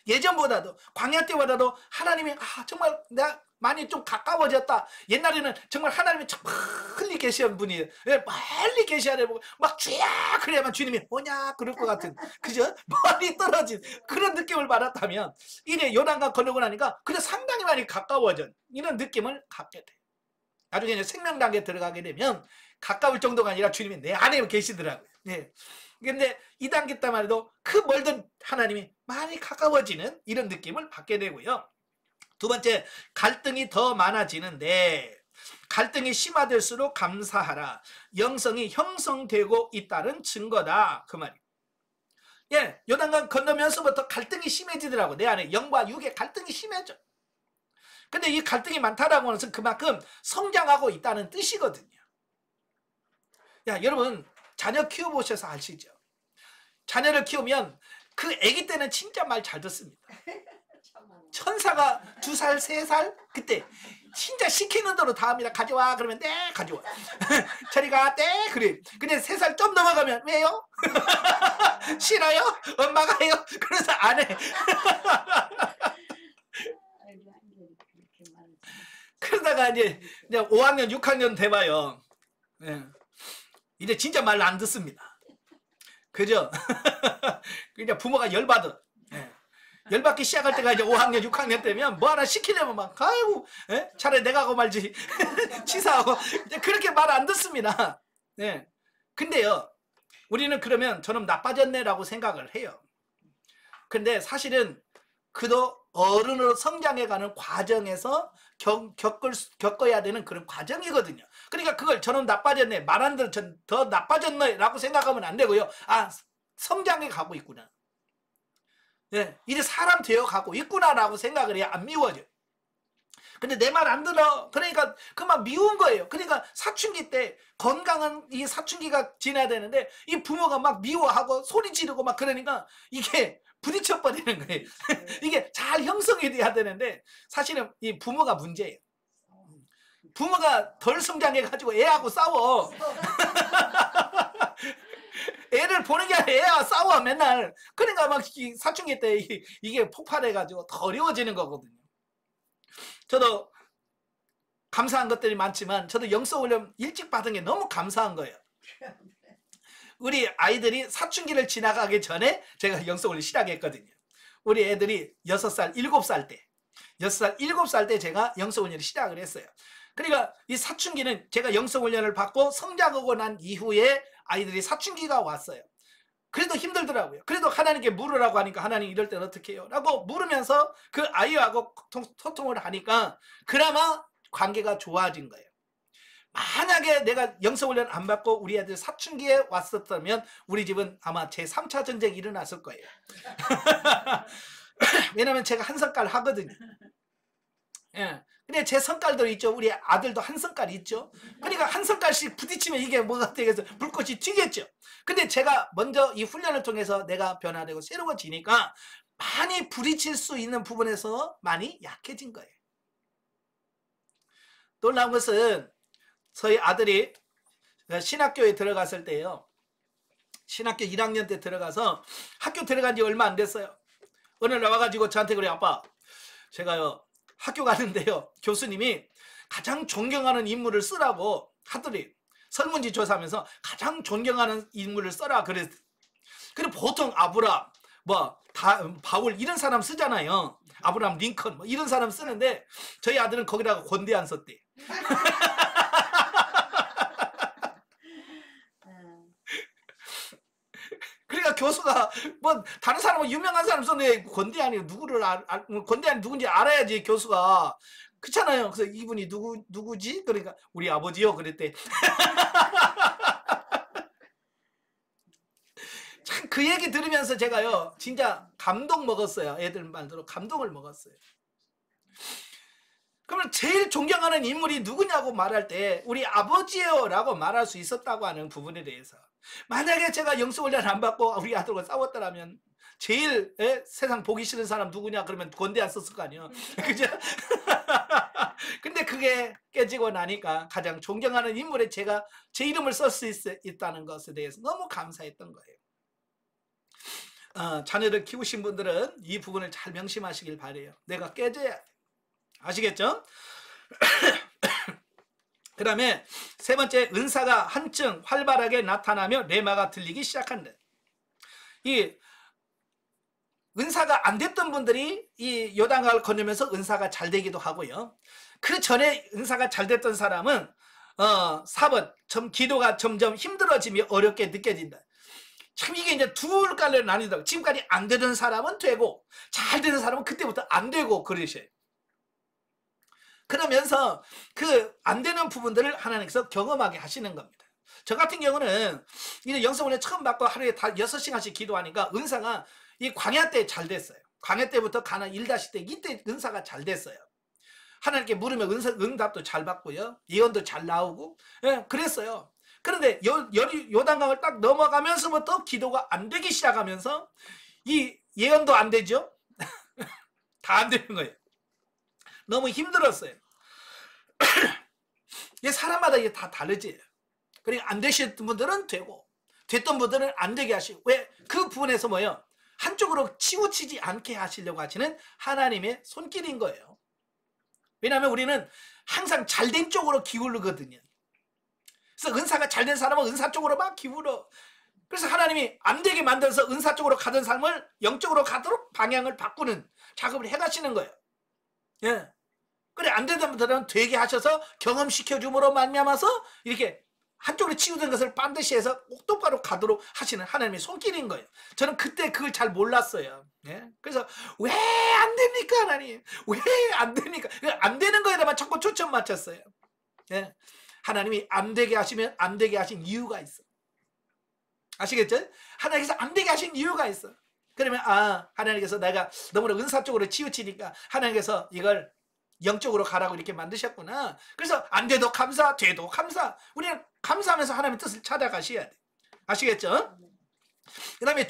예전보다도 광야 때보다도 하나님이 정말 내가 많이 좀 가까워졌다. 옛날에는 정말 하나님이 참 멀리 계시는 분이에요. 멀리 계셔야 되고 막 쥐야 그래야만 주님이 뭐냐 그럴 것 같은, 그죠? 멀리 떨어진 그런 느낌을 받았다면 이제 요단강 건너고 나니까 그래 상당히 많이 가까워진 이런 느낌을 갖게 돼. 나중에 이제 생명 단계에 들어가게 되면 가까울 정도가 아니라 주님이 내 안에 계시더라고요. 네. 근데 이 단계 때만 해도 그 멀던 하나님이 많이 가까워지는 이런 느낌을 받게 되고요. 두 번째, 갈등이 더 많아지는데 갈등이 심화될수록 감사하라. 영성이 형성되고 있다는 증거다. 그 말이에요. 예, 요단강 건너면서부터 갈등이 심해지더라고. 내 안에 영과 육의 갈등이 심해져. 근데 이 갈등이 많다라고 하는 것은 그만큼 성장하고 있다는 뜻이거든요. 야, 여러분 자녀 키워보셔서 아시죠? 자녀를 키우면 그 아기 때는 진짜 말 잘 듣습니다. 천사가 2살, 3살 그때 진짜 시키는 대로 다 합니다. 가져와 그러면 네 가져와. 저리 가 네 그래. 근데 3살 좀 넘어가면 왜요? 싫어요? 엄마가 해요? 그래서 안 해. 그러다가 이제 5학년, 6학년 돼봐요. 예. 이제 진짜 말 안 듣습니다. 그죠? 이제 부모가 열받아. 예. 열받기 시작할 때가 이제 5학년, 6학년 되면 뭐 하나 시키려면 막, 아이고, 예? 차라리 내가 하고 말지. 치사하고. 그렇게 말 안 듣습니다. 예. 근데요, 우리는 그러면 저놈 나빠졌네라고 생각을 해요. 근데 사실은 그도 어른으로 성장해가는 과정에서 겪어야 되는 그런 과정이거든요. 그러니까 그걸 저는 나빠졌네, 말 안 들어 더 나빠졌네 라고 생각하면 안 되고요. 성장해 가고 있구나. 예, 이제 사람 되어 가고 있구나 라고 생각을 해야 안 미워져. 근데 내 말 안 들어. 그러니까 그만 미운 거예요. 그러니까 사춘기 때 건강한 이 사춘기가 지나야 되는데 이 부모가 막 미워하고 소리 지르고 막 그러니까 이게 부딪혀 버리는 거예요. 이게 잘 형성이 돼야 되는데 사실은 이 부모가 문제예요. 부모가 덜 성장해 가지고 애하고 싸워. 애를 보는 게 아니라 애와 싸워 맨날. 그러니까 막 사춘기 때 이게 폭발해 가지고 더 어려워지는 거거든요. 저도 감사한 것들이 많지만 저도 영성훈련 일찍 받은 게 너무 감사한 거예요. 우리 아이들이 사춘기를 지나가기 전에 제가 영성훈련 시작했거든요. 우리 애들이 6살, 7살 때 6살, 7살 때 제가 영성훈련을 시작을 했어요. 그러니까 이 사춘기는 제가 영성훈련을 받고 성장하고 난 이후에 아이들이 사춘기가 왔어요. 그래도 힘들더라고요. 그래도 하나님께 물으라고 하니까 하나님 이럴 때는 어떻게 해요? 라고 물으면서 그 아이하고 소통을 하니까 그나마 관계가 좋아진 거예요. 만약에 내가 영성훈련 안 받고 우리 애들 사춘기에 왔었다면 우리 집은 아마 제3차 전쟁이 일어났을 거예요. 왜냐면 제가 한 성깔 하거든요. 예. 근데 제 성깔도 있죠. 우리 아들도 한 성깔이 있죠. 그러니까 한 성깔씩 부딪히면 이게 뭐가 되겠어? 불꽃이 튀겠죠. 근데 제가 먼저 이 훈련을 통해서 내가 변화되고 새로워지니까 많이 부딪힐 수 있는 부분에서 많이 약해진 거예요. 놀라운 것은 저희 아들이 신학교에 들어갔을 때요. 신학교 1학년 때 들어가서 학교 들어간 지 얼마 안 됐어요. 어느 날 와가지고 저한테 그래, 아빠, 제가요 학교 가는데요 교수님이 가장 존경하는 인물을 쓰라고 하더니 설문지 조사하면서 가장 존경하는 인물을 써라 그랬. 그리고 보통 아브람, 바울 이런 사람 쓰잖아요. 아브람 링컨 이런 사람 쓰는데 저희 아들은 거기다가 권대안 썼대. 그러니까 교수가 다른 사람은 유명한 사람 썼는데 권대안이 권대안이 누군지 알아야지 교수가. 그렇잖아요. 그래서 이분이 누구지? 그러니까 우리 아버지요 그랬대. 참 그 얘기 들으면서 제가요 진짜 감동 먹었어요. 애들 말대로 감동을 먹었어요. 그러면 제일 존경하는 인물이 누구냐고 말할 때 우리 아버지예요 라고 말할 수 있었다고 하는 부분에 대해서 만약에 제가 영성훈련 안 받고 우리 아들과 싸웠더라면 제일 세상 보기 싫은 사람 누구냐 그러면 권대한 썼을 거 아니에요. 그죠? 근데 그게 깨지고 나니까 가장 존경하는 인물에 제가 제 이름을 쓸 수 있다는 것에 대해서 너무 감사했던 거예요. 자녀를 키우신 분들은 이 부분을 잘 명심하시길 바래요. 내가 깨져야 돼. 아시겠죠? 그 다음에 세 번째, 은사가 한층 활발하게 나타나며 레마가 들리기 시작한다. 이 은사가 안 됐던 분들이 이 요단강을 건너면서 은사가 잘 되기도 하고요. 그 전에 은사가 잘 됐던 사람은 4번 기도가 점점 힘들어지며 어렵게 느껴진다. 참 이게 이제 둘 갈래 나뉘더라고요. 지금까지 안 되던 사람은 되고 잘 되는 사람은 그때부터 안 되고 그러셔요. 그러면서 그 안 되는 부분들을 하나님께서 경험하게 하시는 겁니다. 저 같은 경우는 이제 영성훈련 처음 받고 하루에 다 6시간씩 기도하니까 은사가 이 광야 때 잘 됐어요. 광야 때부터 가나 1-때 이때 은사가 잘 됐어요. 하나님께 물으면 응답도 잘 받고요. 예언도 잘 나오고 그랬어요. 그런데 요단강을 딱 넘어가면서부터 기도가 안 되기 시작하면서 이 예언도 안 되죠. 다 안 되는 거예요. 너무 힘들었어요. 이게 사람마다 이게 다 다르지. 그러니까 안 되셨던 분들은 되고 됐던 분들은 안 되게 하시고 왜? 그 부분에서 뭐예요? 한쪽으로 치우치지 않게 하시려고 하시는 하나님의 손길인 거예요. 왜냐하면 우리는 항상 잘된 쪽으로 기울거든요. 그래서 은사가 잘된 사람은 은사 쪽으로 막 기울어. 그래서 하나님이 안 되게 만들어서 은사 쪽으로 가던 삶을 영적으로 가도록 방향을 바꾸는 작업을 해가시는 거예요. 예. 그래 안 되던 분들은 되게 하셔서 경험시켜줌으로 말미암아서 이렇게 한쪽으로 치우던 것을 반드시 해서 똑바로 가도록 하시는 하나님의 손길인 거예요. 저는 그때 그걸 잘 몰랐어요. 예? 그래서 왜 안 됩니까 하나님? 왜 안 됩니까? 안 되는 거에다만 자꾸 초점 맞췄어요. 예? 하나님이 안 되게 하시면 안 되게 하신 이유가 있어. 아시겠죠? 하나님께서 안 되게 하신 이유가 있어. 그러면 하나님께서 내가 너무나 은사 쪽으로 치우치니까 하나님께서 이걸 영적으로 가라고 이렇게 만드셨구나. 그래서 안 돼도 감사, 돼도 감사. 우리는 감사하면서 하나님의 뜻을 찾아가셔야 돼. 아시겠죠? 그 다음에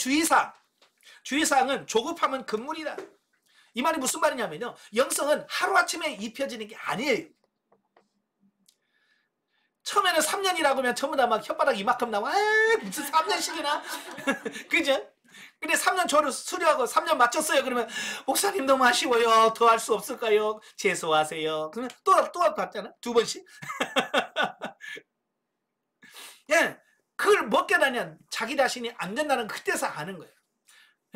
주의사항은 조급하면 금물이다. 이 말이 무슨 말이냐면요. 영성은 하루아침에 입혀지는 게 아니에요. 처음에는 3년이라고 하면 전부 다 막 혓바닥 이만큼 나와. 무슨 3년씩이나. 그죠? 근데 3년 수료하고 3년 마쳤어요. 그러면 목사님 너무 아쉬워요. 더 할 수 없을까요? 재수하세요. 그러면 또 받잖아. 2번씩. 예, 그걸 못 깨달으면 자기 자신이 안 된다는 그때서 아는 거예요.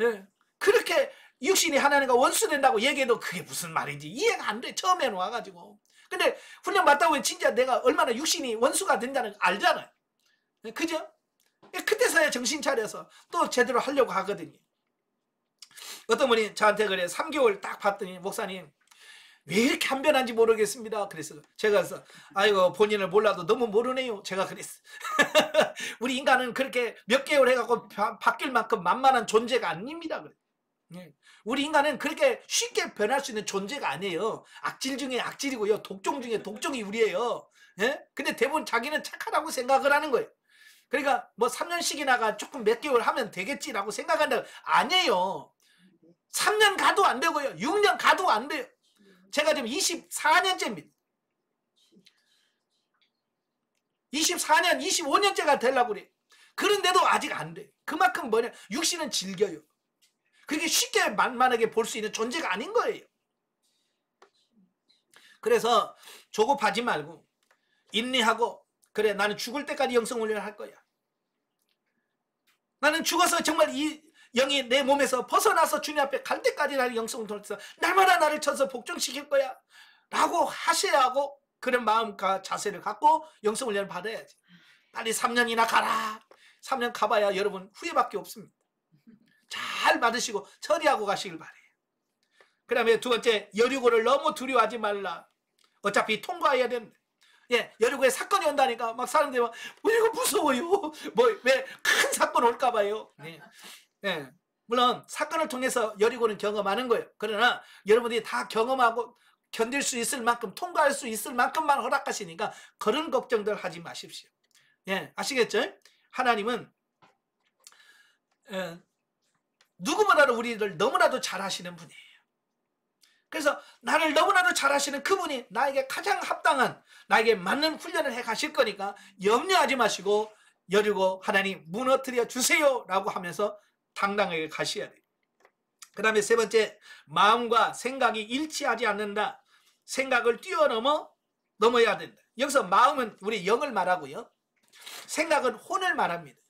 예, 그렇게 육신이 하나님과 원수된다고 얘기해도 그게 무슨 말인지 이해가 안 돼. 처음에는 와가지고. 근데 훈련 받다 보면 진짜 내가 얼마나 육신이 원수가 된다는 걸 알잖아요. 그죠? 그때서야 정신 차려서 또 제대로 하려고 하거든요. 어떤 분이 저한테 그래 3개월 딱 봤더니 목사님 왜 이렇게 안 변한지 모르겠습니다. 그래서 제가 아이고 본인을 몰라도 너무 모르네요. 제가 그랬어. 우리 인간은 그렇게 몇 개월 해갖고 바뀔 만큼 만만한 존재가 아닙니다. 그래. 우리 인간은 그렇게 쉽게 변할 수 있는 존재가 아니에요. 악질 중에 악질이고요. 독종 중에 독종이 우리예요. 예? 근데 대부분 자기는 착하다고 생각을 하는 거예요. 그러니까 뭐 3년씩이나가 조금 몇 개월 하면 되겠지라고 생각한다. 아니에요. 3년 가도 안 되고요. 6년 가도 안 돼요. 제가 지금 24년째입니다. 24년, 25년째가 되려고 그래. 그런데도 아직 안 돼. 그만큼 뭐냐. 육신은 즐겨요. 그게 쉽게 만만하게 볼 수 있는 존재가 아닌 거예요. 그래서 조급하지 말고 인내하고 그래 나는 죽을 때까지 영성훈련을 할 거야. 나는 죽어서 정말 이 영이 내 몸에서 벗어나서 주님 앞에 갈 때까지 나를 영성훈련해서 날마다 나를 쳐서 복종시킬 거야 라고 하셔야 하고 그런 마음과 자세를 갖고 영성훈련을 받아야지. 빨리 3년이나 가라. 3년 가봐야 여러분 후회밖에 없습니다. 잘 받으시고 처리하고 가시길 바래요. 그 다음에 두 번째, 여리고를 너무 두려워하지 말라. 어차피 통과해야 된다. 예, 여리고에 사건이 온다니까 막 사람들이 막 이거 무서워요. 뭐 왜 큰 사건 올까봐요. 예. 예. 물론 사건을 통해서 여리고는 경험하는 거예요. 그러나 여러분들이 다 경험하고 견딜 수 있을 만큼 통과할 수 있을 만큼만 허락하시니까 그런 걱정들 하지 마십시오. 예, 아시겠죠? 하나님은 누구보다도 우리를 너무나도 잘 하시는 분이에요. 그래서 나를 너무나도 잘 하시는 그분이 나에게 가장 합당한, 나에게 맞는 훈련을 해 가실 거니까 염려하지 마시고 여리고 하나님 무너뜨려 주세요 라고 하면서 당당하게 가셔야 돼요. 그 다음에 세 번째, 마음과 생각이 일치하지 않는다. 생각을 넘어야 된다. 여기서 마음은 우리 영을 말하고요, 생각은 혼을 말합니다.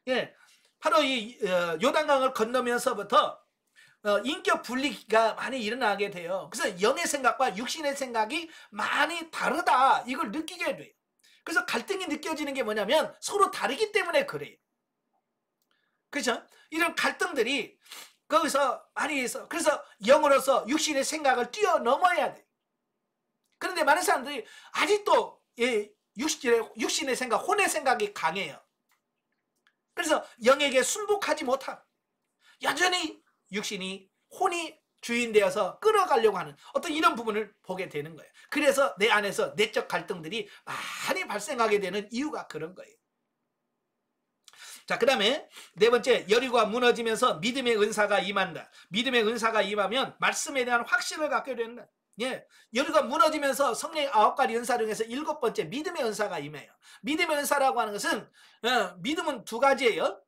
예, 바로 이 요단강을 건너면서부터 인격 분리가 많이 일어나게 돼요. 그래서 영의 생각과 육신의 생각이 많이 다르다, 이걸 느끼게 돼요. 그래서 갈등이 느껴지는 게 뭐냐면 서로 다르기 때문에 그래요. 그렇죠? 이런 갈등들이 거기서 많이 있어. 그래서 영으로서 육신의 생각을 뛰어넘어야 돼. 그런데 많은 사람들이 아직도 육신의 생각, 혼의 생각이 강해요. 그래서 영에게 순복하지 못함. 여전히 육신이, 혼이 주인되어서 끌어가려고 하는 어떤 이런 부분을 보게 되는 거예요. 그래서 내 안에서 내적 갈등들이 많이 발생하게 되는 이유가 그런 거예요. 자, 그 다음에 네 번째, 여리고가 무너지면서 믿음의 은사가 임한다. 믿음의 은사가 임하면 말씀에 대한 확신을 갖게 된다. 예, 여리고가 무너지면서 성령의 9가지 은사 중에서 7번째 믿음의 은사가 임해요. 믿음의 은사라고 하는 것은 믿음은 두 가지예요.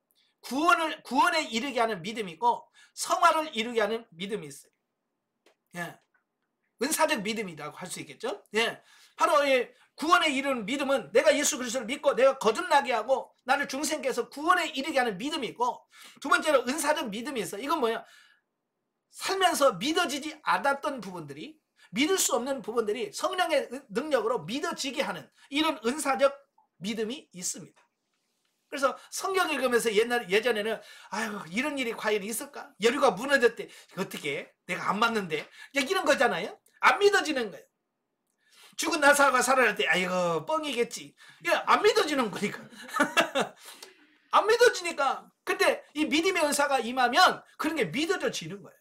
구원에 이르게 하는 믿음이 있고 성화를 이루게 하는 믿음이 있어요. 예, 은사적 믿음이라고 할 수 있겠죠. 예, 바로 구원에 이르는 믿음은 내가 예수 그리스도를 믿고 내가 거듭나게 하고 나를 중생께서 구원에 이르게 하는 믿음이 있고, 두 번째로 은사적 믿음이 있어. 이건 뭐야? 살면서 믿어지지 않았던 부분들이, 믿을 수 없는 부분들이 성령의 능력으로 믿어지게 하는 이런 은사적 믿음이 있습니다. 그래서 성경 읽으면서 예전에는 아유, 이런 일이 과연 있을까? 여리고가 무너졌대. 어떻게? 내가 안 맞는데? 이런 거잖아요. 안 믿어지는 거예요. 죽은 나사로가 살아날 때 아이고 뻥이겠지. 안 믿어지는 거니까. 안 믿어지니까. 근데 이 믿음의 은사가 임하면 그런 게 믿어져지는 거예요.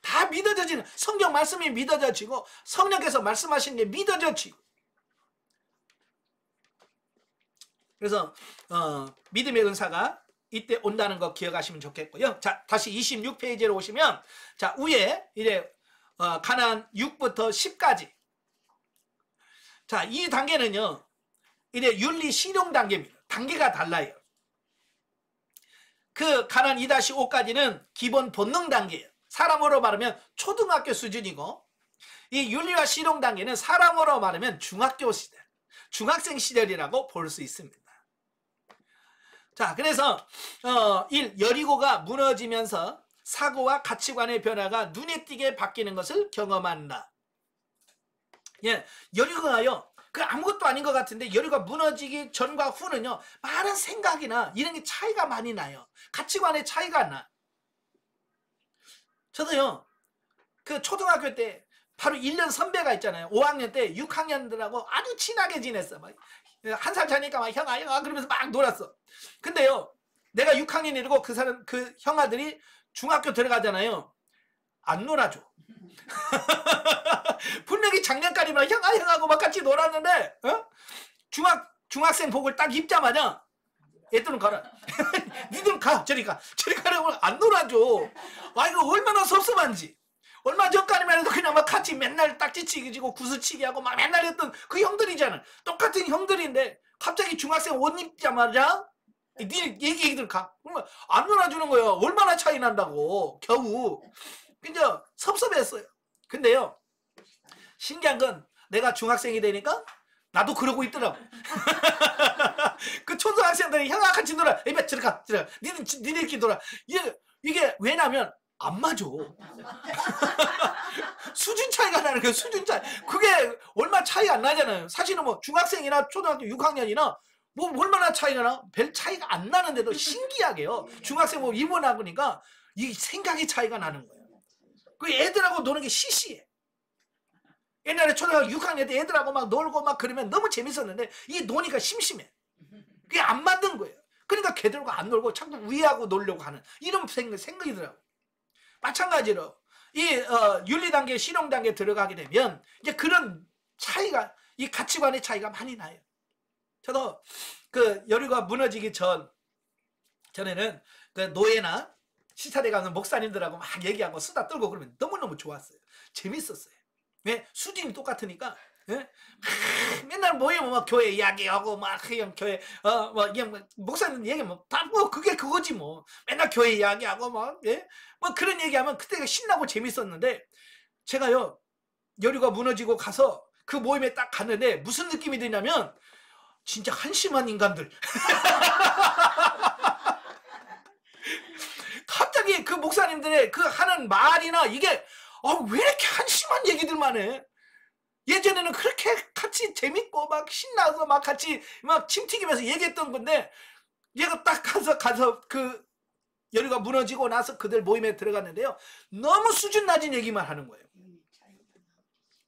다 믿어져지는, 성경 말씀이 믿어져지고 성령께서 말씀하신 게 믿어져지고. 그래서 믿음의 은사가 이때 온다는 거 기억하시면 좋겠고요. 자, 다시 26페이지로 오시면, 자, 위에 이제 가나안 6부터 10까지. 자, 이 단계는요, 이제 윤리 실용 단계입니다. 단계가 달라요. 그 가나안 2-5까지는 기본 본능 단계예요. 사람으로 말하면 초등학교 수준이고, 이 윤리와 실용 단계는 사람으로 말하면 중학교 시절, 중학생 시절이라고 볼 수 있습니다. 자, 그래서 1. 여리고가 무너지면서 사고와 가치관의 변화가 눈에 띄게 바뀌는 것을 경험한다. 예, 여리고가요, 그 아무것도 아닌 것 같은데 여리고가 무너지기 전과 후는요, 많은 생각이나 이런 게 차이가 많이 나요. 가치관의 차이가 나. 저도요, 그 초등학교 때 바로 1년 선배가 있잖아요. 5학년 때 6학년들하고 아주 친하게 지냈어. 막 한 살 차니까 막 형아 그러면서 막 놀았어. 근데요, 내가 6학년이고 그 형아들이 중학교 들어가잖아요. 안 놀아줘. 분명히 작년까지만 형하고 막 같이 놀았는데, 중학생 복을 딱 입자마자 애들은 가라. 니들은 가. 저리 가라고 안 놀아줘. 아, 이거 얼마나 섭섭한지. 얼마 전까지만 해도 그냥 막 같이 맨날 딱지치기 지고 구슬치기 하고 막 맨날 했던 그 형들이잖아. 똑같은 형들인데 갑자기 중학생 옷 입자마자 니 얘기들 가. 안 놀아주는 거예요. 얼마나 차이 난다고. 겨우. 근데 섭섭했어요. 근데요, 신기한 건 내가 중학생이 되니까 나도 그러고 있더라고. 그 초등학생들이 형아 같이 놀아. 에이, 들어가. 니들끼리 놀아. 이게 왜냐면 안 맞아. 수준 차이가 나는 거예요. 수준 차이. 그게 얼마 차이 안 나잖아요. 사실은 뭐 중학생이나 초등학교 6학년이나 뭐 얼마나 차이가 나? 별 차이가 안 나는데도 신기하게요. 중학생 뭐 입원하고 보니까 이 생각의 차이가 나는 거예요. 그 애들하고 노는 게 시시해. 옛날에 초등학교 6학년 때 애들하고 막 놀고 막 그러면 너무 재밌었는데 이게 노니까 심심해. 그게 안 맞는 거예요. 그러니까 걔들과 안 놀고 자꾸 위하고 놀려고 하는 이런 생각이더라고. 마찬가지로 이 윤리 단계, 실용 단계 들어가게 되면 이제 그런 차이가, 이 가치관의 차이가 많이 나요. 저도 그 여리고가 무너지기 전 전에는 그 노예나 시찰에 가는 목사님들하고 막 얘기하고 수다 떨고 그러면 너무너무 좋았어요. 재밌었어요. 왜? 수준이 똑같으니까. 예? 맨날 모이면 막 교회 이야기하고 막 그냥 교회 뭐 그냥 목사님 얘기하면 다 뭐 그게 그거지 뭐. 맨날 교회 이야기하고 막 예? 뭐 그런 얘기하면 그때가 신나고 재밌었는데 제가요 여리고가 무너지고 가서 그 모임에 딱 갔는데 무슨 느낌이 드냐면 진짜 한심한 인간들. 갑자기 그 목사님들의 그 하는 말이나 이게 왜 이렇게 한심한 얘기들만 해? 예전에는 그렇게 같이 재밌고 막 신나서 막 같이 막 침 튀기면서 얘기했던 건데 얘가 딱 가서 그 여리고가 무너지고 나서 그들 모임에 들어갔는데요. 너무 수준 낮은 얘기만 하는 거예요.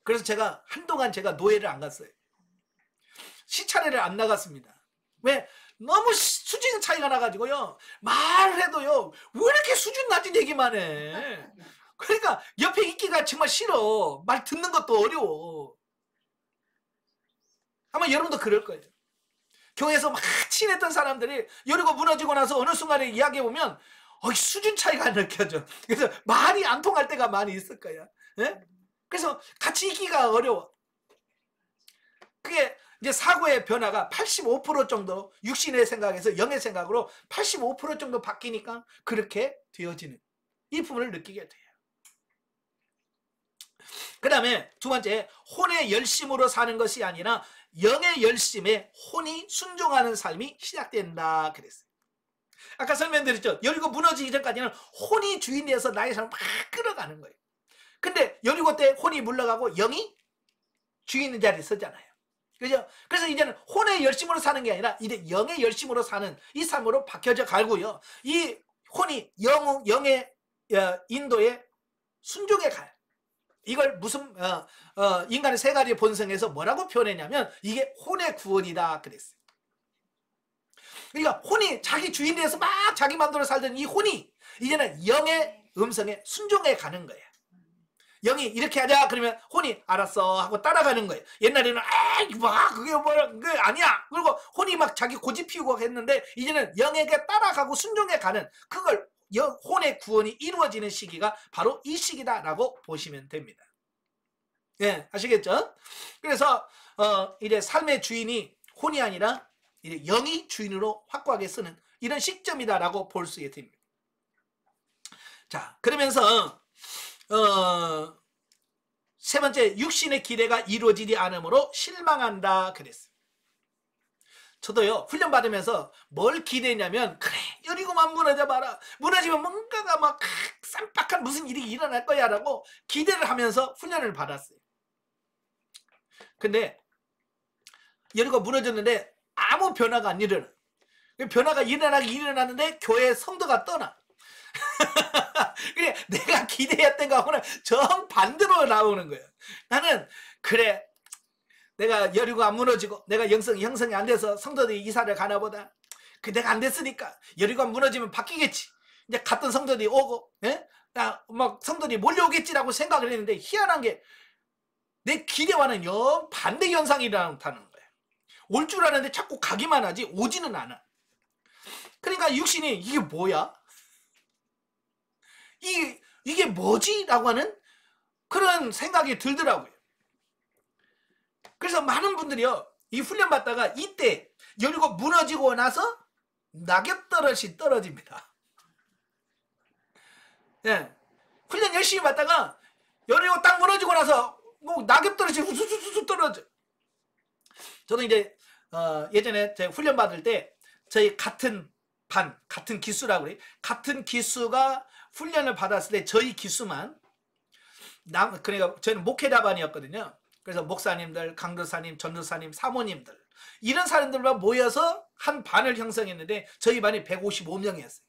그래서 제가 한동안 제가 노예를 안 갔어요. 시차례를 안 나갔습니다. 왜? 너무 수준 차이가 나가지고요. 말을 해도요. 왜 이렇게 수준 낮은 얘기만 해? 그러니까 옆에 있기가 정말 싫어. 말 듣는 것도 어려워. 아마 여러분도 그럴 거예요. 교회에서 막 친했던 사람들이 여리고 무너지고 나서 어느 순간에 이야기해보면 수준 차이가 느껴져. 그래서 말이 안 통할 때가 많이 있을 거야. 예? 그래서 같이 있기가 어려워. 그게 이제 사고의 변화가 85% 정도 육신의 생각에서 영의 생각으로 85% 정도 바뀌니까 그렇게 되어지는 이 부분을 느끼게 돼요. 그 다음에 두 번째, 혼의 열심으로 사는 것이 아니라 영의 열심에 혼이 순종하는 삶이 시작된다 그랬어요. 아까 설명드렸죠. 여리고 무너지기 전까지는 혼이 주인이어서 나의 삶을 막 끌어가는 거예요. 근데 여리고 때 혼이 물러가고 영이 주인 자리에 서잖아요. 그죠? 그래서 이제는 혼의 열심으로 사는 게 아니라 이제 영의 열심으로 사는 이 삶으로 바뀌어져 가고요. 이 혼이 영의 인도에 순종해 가요. 이걸 무슨 인간의 세 가지 본성에서 뭐라고 표현했냐면 이게 혼의 구원이다 그랬어요. 그러니까 혼이 자기 주인에서 막 자기 마음대로 살던 이 혼이 이제는 영의 음성에 순종해 가는 거예요. 영이 이렇게 하자 그러면 혼이 알았어 하고 따라가는 거예요. 옛날에는 그게 뭐야 그게 아니야. 그리고 혼이 막 자기 고집 피우고 했는데 이제는 영에게 따라가고 순종해 가는 그걸 혼의 구원이 이루어지는 시기가 바로 이 시기다라고 보시면 됩니다. 예, 아시겠죠? 그래서 이제 삶의 주인이 혼이 아니라 이제 영이 주인으로 확고하게 쓰는 이런 시점이다라고 볼 수 있게 됩니다. 자, 그러면서 세 번째, 육신의 기대가 이루어지지 않으므로 실망한다 그랬어요. 저도요 훈련 받으면서 뭘 기대했냐면 그래 여리고만 무너져 봐라. 무너지면 뭔가가 막 쌈박한 무슨 일이 일어날 거야 라고 기대를 하면서 훈련을 받았어요. 근데 여리고 무너졌는데 아무 변화가 안 일어나. 변화가 일어나는데 교회 성도가 떠나. 그래 내가 기대했던 거하고는 정반대로 나오는 거예요. 나는 그래 내가 여리고 안 무너지고 내가 형성이 안 돼서 성도들이 이사를 가나 보다. 그 내가 안 됐으니까 여리고 안 무너지면 바뀌겠지. 이제 갔던 성도들이 오고 막 성도들이 몰려오겠지라고 생각을 했는데 희한한 게 내 기대와는 영 반대 현상이 일어나는 거예요. 올 줄 아는데 자꾸 가기만 하지 오지는 않아. 그러니까 육신이 이게 뭐야? 이게 뭐지? 라고 하는 그런 생각이 들더라고요. 그래서 많은 분들이요 이 훈련 받다가 이때 여리고 무너지고 나서 낙엽떨어시 떨어집니다. 예, 훈련 열심히 받다가 여리고 딱 무너지고 나서 뭐 낙엽떨어시 우수수수 떨어져. 저도 이제 예전에 제가 훈련 받을 때 저희 같은 반 같은 기수라고 그래. 같은 기수가 훈련을 받았을 때 저희 기수만 그러니까 저희는 목회자반이었거든요. 그래서 목사님들, 강도사님, 전도사님, 사모님들 이런 사람들만 모여서 한 반을 형성했는데 저희 반이 155명이었어요.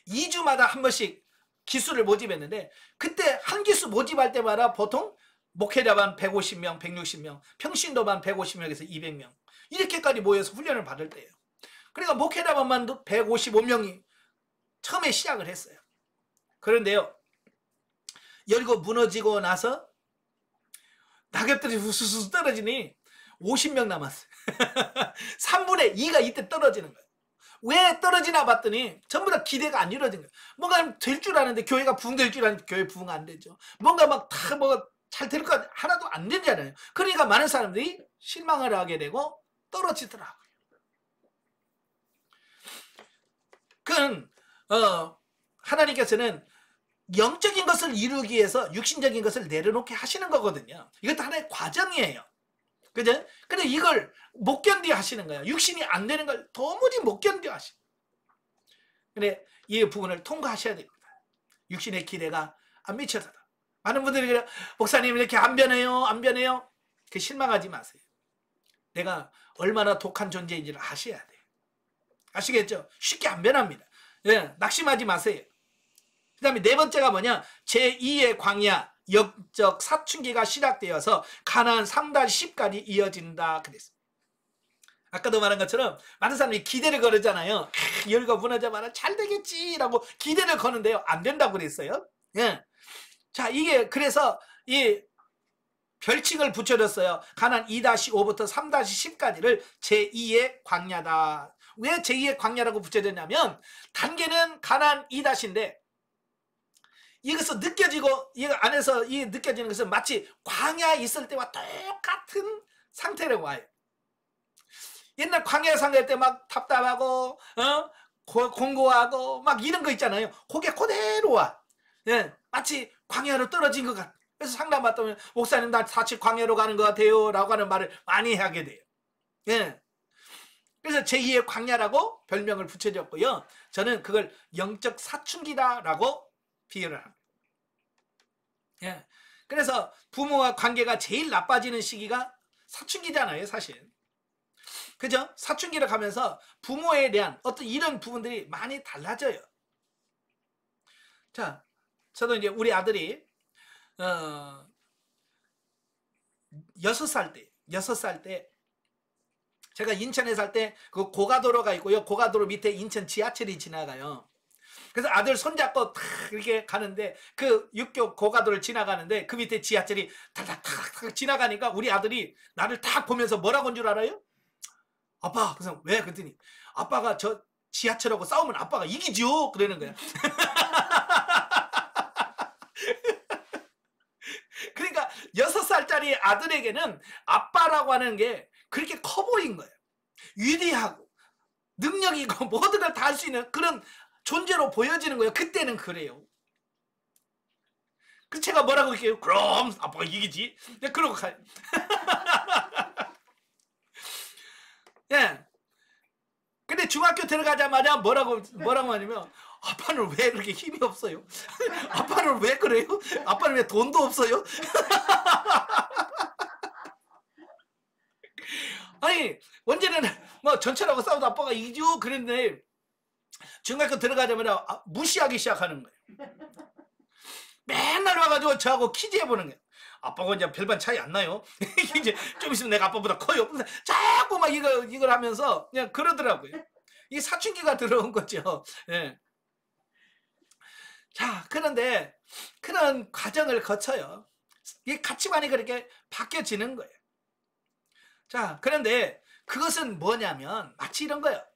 2주마다 한 번씩 기수를 모집했는데 그때 한 기수 모집할 때마다 보통 목회자반 150명, 160명, 평신도반 150명에서 200명 이렇게까지 모여서 훈련을 받을 때예요. 그러니까 목회자반만도 155명이 처음에 시작을 했어요. 그런데요 여리고 무너지고 나서 낙엽들이 우수수 떨어지니 50명 남았어요. 3분의 2가 이때 떨어지는 거예요. 왜 떨어지나 봤더니 전부 다 기대가 안 이루어진 거예요. 뭔가 될 줄 아는데 교회가 부흥될 줄 아는데 교회 부흥 안 되죠. 뭔가 막 다 뭐가 잘 될 것 하나도 안 되잖아요. 그러니까 많은 사람들이 실망을 하게 되고 떨어지더라고요. 그건 하나님께서는 영적인 것을 이루기 위해서 육신적인 것을 내려놓게 하시는 거거든요. 이것도 하나의 과정이에요. 그죠? 근데 이걸 못 견뎌 하시는 거예요. 육신이 안 되는 걸 도무지 못 견뎌 하시는 거예요. 근데 이 부분을 통과하셔야 됩니다. 육신의 기대가 안 미쳐서다. 많은 분들이 그래요. 목사님 이렇게 안 변해요. 안 변해요. 그 실망하지 마세요. 내가 얼마나 독한 존재인지를 아셔야 돼요. 아시겠죠? 쉽게 안 변합니다. 예, 낙심하지 마세요. 그 다음에 네 번째가 뭐냐? 제2의 광야, 영적 사춘기가 시작되어서 가나안 3-10까지 이어진다 그랬어요. 아까도 말한 것처럼 많은 사람들이 기대를 거르잖아요. 열과 무너져봐라 잘 되겠지라고 기대를 거는데요. 안 된다고 그랬어요. 예. 자, 이게 그래서 이 별칭을 붙여줬어요. 가나안 2-5부터 3-10까지를 제2의 광야다. 왜 제2의 광야라고 붙여졌냐면 단계는 가나안 2-인데 이것은 느껴지고 이 안에서 이 느껴지는 것은 마치 광야에 있을 때와 똑같은 상태라고 와요. 옛날 광야 상할 때 막 답답하고 공고하고 막 이런 거 있잖아요. 그게 그대로 와. 예, 마치 광야로 떨어진 것 같아. 그래서 상담 받다 목사님 나 사실 광야로 가는 것 같아요 라고 하는 말을 많이 하게 돼요. 예. 그래서 제2의 광야라고 별명을 붙여줬고요. 저는 그걸 영적 사춘기다라고 비유를 합니다. 예. 그래서 부모와 관계가 제일 나빠지는 시기가 사춘기잖아요, 사실. 그죠? 사춘기를 가면서 부모에 대한 어떤 이런 부분들이 많이 달라져요. 자, 저도 이제 우리 아들이 6살 때 제가 인천에 살 때 그 고가도로가 있고요. 고가도로 밑에 인천 지하철이 지나가요. 그래서 아들 손잡고 탁 이렇게 가는데 그 육교 고가도를 지나가는데 그 밑에 지하철이 탁탁탁 지나가니까 우리 아들이 나를 탁 보면서 뭐라고 한 줄 알아요? 아빠, 그래서 왜? 그랬더니 아빠가 저 지하철하고 싸우면 아빠가 이기죠. 그러는 거야. 그러니까 6살짜리 아들에게는 아빠라고 하는 게 그렇게 커 보인 거예요. 위대하고 능력 있고 모든 걸 다 할 수 있는 그런 존재로 보여지는 거예요. 그때는 그래요. 그래서 제가 뭐라고 할게요? 그럼 아빠가 이기지. 그러고 가요. 예. 근데 중학교 들어가자마자 뭐라고 하냐면 아빠는 왜 그렇게 힘이 없어요? 아빠는 왜 그래요? 아빠는 왜 돈도 없어요? 아니 언제는 뭐 전철하고 싸워도 아빠가 이기죠 그랬는데 중학교 들어가자마자 무시하기 시작하는 거예요. 맨날 와가지고 저하고 퀴즈 해보는 거예요. 아빠가 이제 별반 차이 안 나요. 이제 좀 있으면 내가 아빠보다 커요. 자꾸 막 이걸 하면서 그냥 그러더라고요. 이게 사춘기가 들어온 거죠. 예. 자, 그런데 그런 과정을 거쳐요. 이 가치관이 그렇게 바뀌어지는 거예요. 자, 그런데 그것은 뭐냐면 마치 이런 거예요.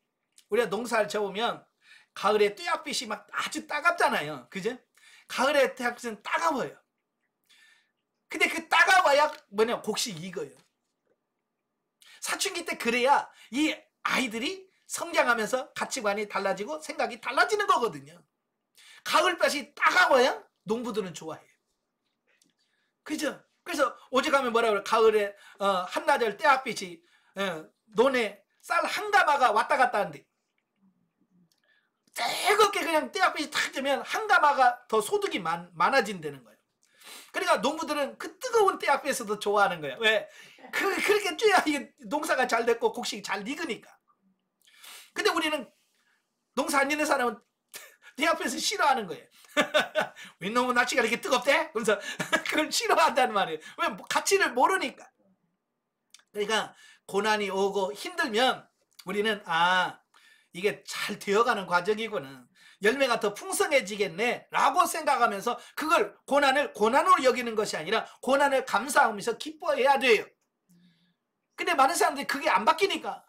우리가 농사를 져보면 가을에 떼약빛이 막 아주 따갑잖아요. 그죠? 가을에 떼약빛은 따가워요. 근데 그 따가워야 뭐냐 곡식 익어요. 사춘기 때 그래야 이 아이들이 성장하면서 가치관이 달라지고 생각이 달라지는 거거든요. 가을볕이 따가워야 농부들은 좋아해요. 그죠? 그래서 오죽하면 뭐라 그래 가을에 한나절 떼약빛이 논에 쌀 한 가마가 왔다 갔다 하는데 뜨겁게 그냥 떼약빛이 탁 뜨면 한 가마가 더 소득이 많아진다는 거예요. 그러니까 농부들은 그 뜨거운 떼약빛에서도 좋아하는 거예요. 왜? 그렇게 쬐야 이게 농사가 잘 됐고 곡식이 잘 익으니까. 근데 우리는 농사 안 짓는 사람은 떼약빛을 싫어하는 거예요. 왜 너무 날씨가 이렇게 뜨겁대? 그래서 그걸 싫어한다는 말이에요. 왜? 가치를 모르니까. 그러니까 고난이 오고 힘들면 우리는 이게 잘 되어가는 과정이구나. 열매가 더 풍성해지겠네 라고 생각하면서 그걸 고난으로 여기는 것이 아니라 고난을 감사하면서 기뻐해야 돼요. 근데 많은 사람들이 그게 안 바뀌니까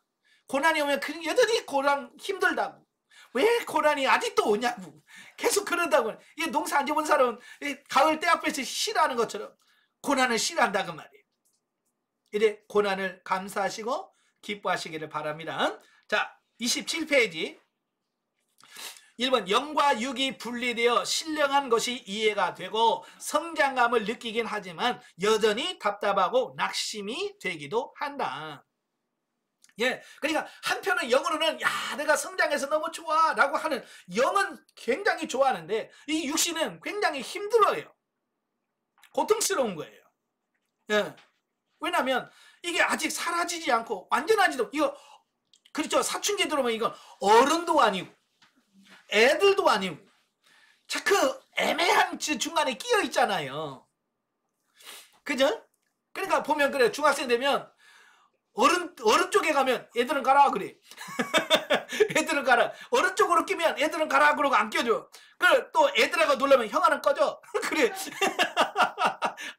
고난이 오면 여전히 고난 힘들다고. 왜 고난이 아직도 오냐고. 계속 그런다고. 이 농사 안 지은 사람은 가을 때 앞에서 싫어하는 것처럼 고난을 싫어한다 그 말이에요. 이래 고난을 감사하시고 기뻐하시기를 바랍니다. 자, 27페이지 1번 영과 육이 분리되어 신령한 것이 이해가 되고 성장감을 느끼긴 하지만 여전히 답답하고 낙심이 되기도 한다. 예, 그러니까 한편은 영으로는 야 내가 성장해서 너무 좋아 라고 하는 영은 굉장히 좋아하는데 이 육신은 굉장히 힘들어요. 고통스러운 거예요. 예, 왜냐하면 이게 아직 사라지지 않고 완전하지도 이거 그렇죠. 사춘기 들어오면 이건 어른도 아니고 애들도 아니고 자꾸 애매한 중간에 끼어 있잖아요. 그죠? 그러니까 보면 그래 중학생 되면 어른 쪽에 가면 애들은 가라 그래. 애들은 가라. 어른 쪽으로 끼면 애들은 가라 그러고 안 껴줘. 그래 또 애들하고 놀려면 형아는 꺼져. 그래.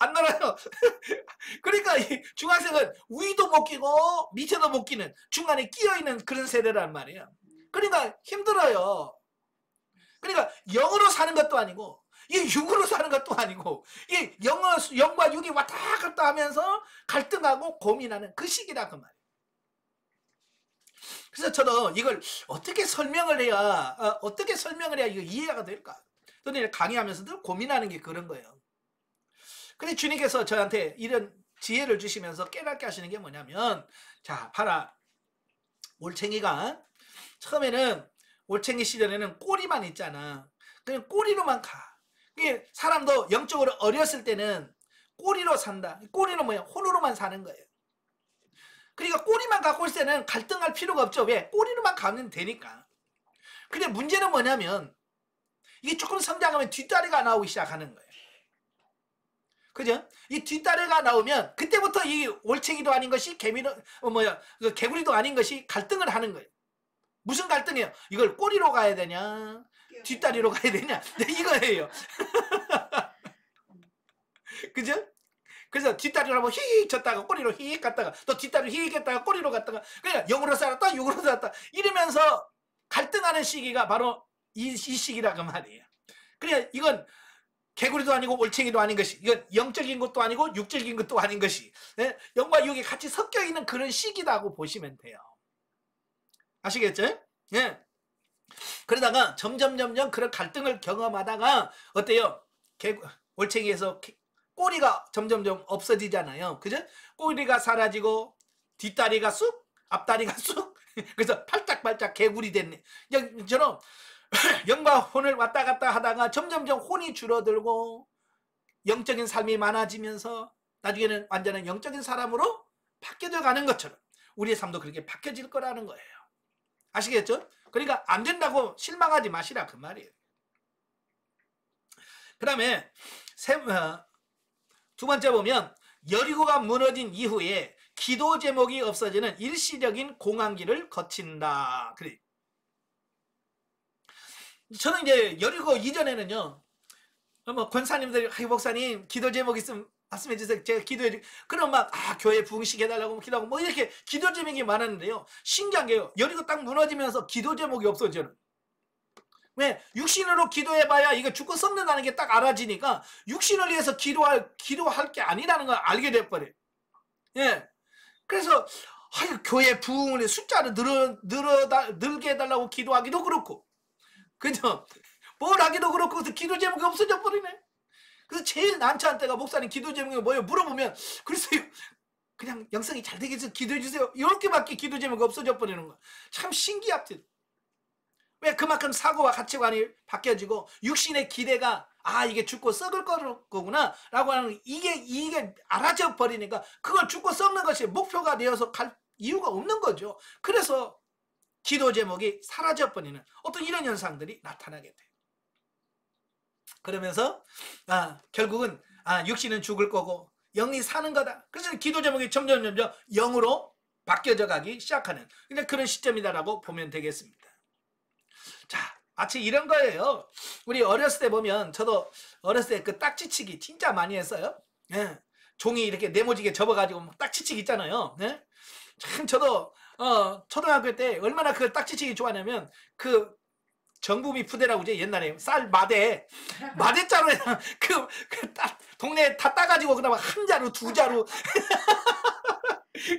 안 놀아요. 그러니까 이 중학생은 위도 못 끼고 밑에도 못 끼는 중간에 끼어 있는 그런 세대란 말이에요. 그러니까 힘들어요. 그러니까 영으로 사는 것도 아니고 이 육으로 사는 것도 아니고 이 영과 육이 왔다 갔다 하면서 갈등하고 고민하는 그 시기다 그 말이에요. 그래서 저도 이걸 어떻게 설명을 해야 이거 이해가 될까? 저는 강의하면서도 고민하는 게 그런 거예요. 근데 주님께서 저한테 이런 지혜를 주시면서 깨닫게 하시는 게 뭐냐면 자 봐라 올챙이가 처음에는 올챙이 시절에는 꼬리만 있잖아. 그냥 꼬리로만 가. 이게 사람도 영적으로 어렸을 때는 꼬리로 산다. 꼬리는 뭐야? 혼으로만 사는 거예요. 그러니까 꼬리만 갖고 있을 때는 갈등할 필요가 없죠. 왜? 꼬리로만 가면 되니까. 근데 문제는 뭐냐면 이게 조금 성장하면 뒷다리가 나오기 시작하는 거예요. 그죠? 이 뒷다리가 나오면 그때부터 이 올챙이도 아닌 것이 개구리도 아닌 것이 갈등을 하는 거예요. 무슨 갈등이에요? 이걸 꼬리로 가야 되냐? 뒷다리로 가야 되냐? 네, 이거예요. 그죠? 그래서 뒷다리로 한번 휙 쳤다가 꼬리로 휙 갔다가 또 뒷다리로 휙 했다가 꼬리로 갔다가 그냥 영으로 살았다 육으로 살았다 이러면서 갈등하는 시기가 바로 이 시기라고 말이에요. 그래 이건 개구리도 아니고 올챙이도 아닌 것이 이건 영적인 것도 아니고 육적인 것도 아닌 것이 영과 육이 같이 섞여 있는 그런 시기라고 보시면 돼요. 아시겠죠? 예. 그러다가 점점 그런 갈등을 경험하다가 어때요? 올챙이에서 꼬리가 점점 없어지잖아요. 그죠? 꼬리가 사라지고 뒷다리가 쑥, 앞다리가 쑥. 그래서 팔짝팔짝 개구리 됐네. 저처럼 영과 혼을 왔다 갔다 하다가 점점 혼이 줄어들고 영적인 삶이 많아지면서 나중에는 완전한 영적인 사람으로 바뀌어져 가는 것처럼 우리의 삶도 그렇게 바뀌어질 거라는 거예요. 아시겠죠? 그러니까 안 된다고 실망하지 마시라 그 말이에요. 그 다음에 두 번째 보면 여리고가 무너진 이후에 기도 제목이 없어지는 일시적인 공황기를 거친다. 그래. 저는 이제 여리고 이전에는요. 권사님들이 목사님 기도 제목 있으면 말씀해 주세요. 제가 기도해 주. 그럼 교회 부흥식 해달라고 기도하고 이렇게 기도 제목이 많았는데요. 신기한 게요. 여리고 딱 무너지면서 기도 제목이 없어져요. 왜? 육신으로 기도해봐야 이거 죽고 썩는다는 게 딱 알아지니까 육신을 위해서 기도할 게 아니라는 걸 알게 돼버려요. 예. 그래서 교회 부흥을 숫자를 늘게 해달라고 기도하기도 그렇고, 그죠? 뭘 하기도 그렇고, 그래서 기도 제목이 없어져 버리네. 그래서 제일 난처한 때가 목사님 기도 제목이 뭐예요? 물어보면 글쎄요. 그냥 영성이 잘 되게 해서 기도해 주세요. 이렇게밖에 기도 제목이 없어져 버리는 거야. 참 신기합니다. 왜? 그만큼 사고와 가치관이 바뀌어지고 육신의 기대가 이게 죽고 썩을 거구나 라고 하는 이게 알아져 버리니까 그걸 죽고 썩는 것이 목표가 되어서 갈 이유가 없는 거죠. 그래서 기도 제목이 사라져 버리는 어떤 이런 현상들이 나타나게 돼요. 그러면서 결국은 육신은 죽을 거고 영이 사는 거다. 그래서 기도 제목이 점점 영으로 바뀌어져 가기 시작하는 그런 시점이다라고 보면 되겠습니다. 자, 마치 이런 거예요. 우리 어렸을 때 보면 저도 어렸을 때 그 딱지치기 진짜 많이 했어요. 예. 종이 이렇게 네모지게 접어가지고 딱지치기 있잖아요. 예? 참 저도 초등학교 때 얼마나 그 딱지치기 좋아하냐면 그 정부미 푸대라고 이제 옛날에 쌀 마대자루 동네에 다 따가지고 그다음 한 자루 두 자루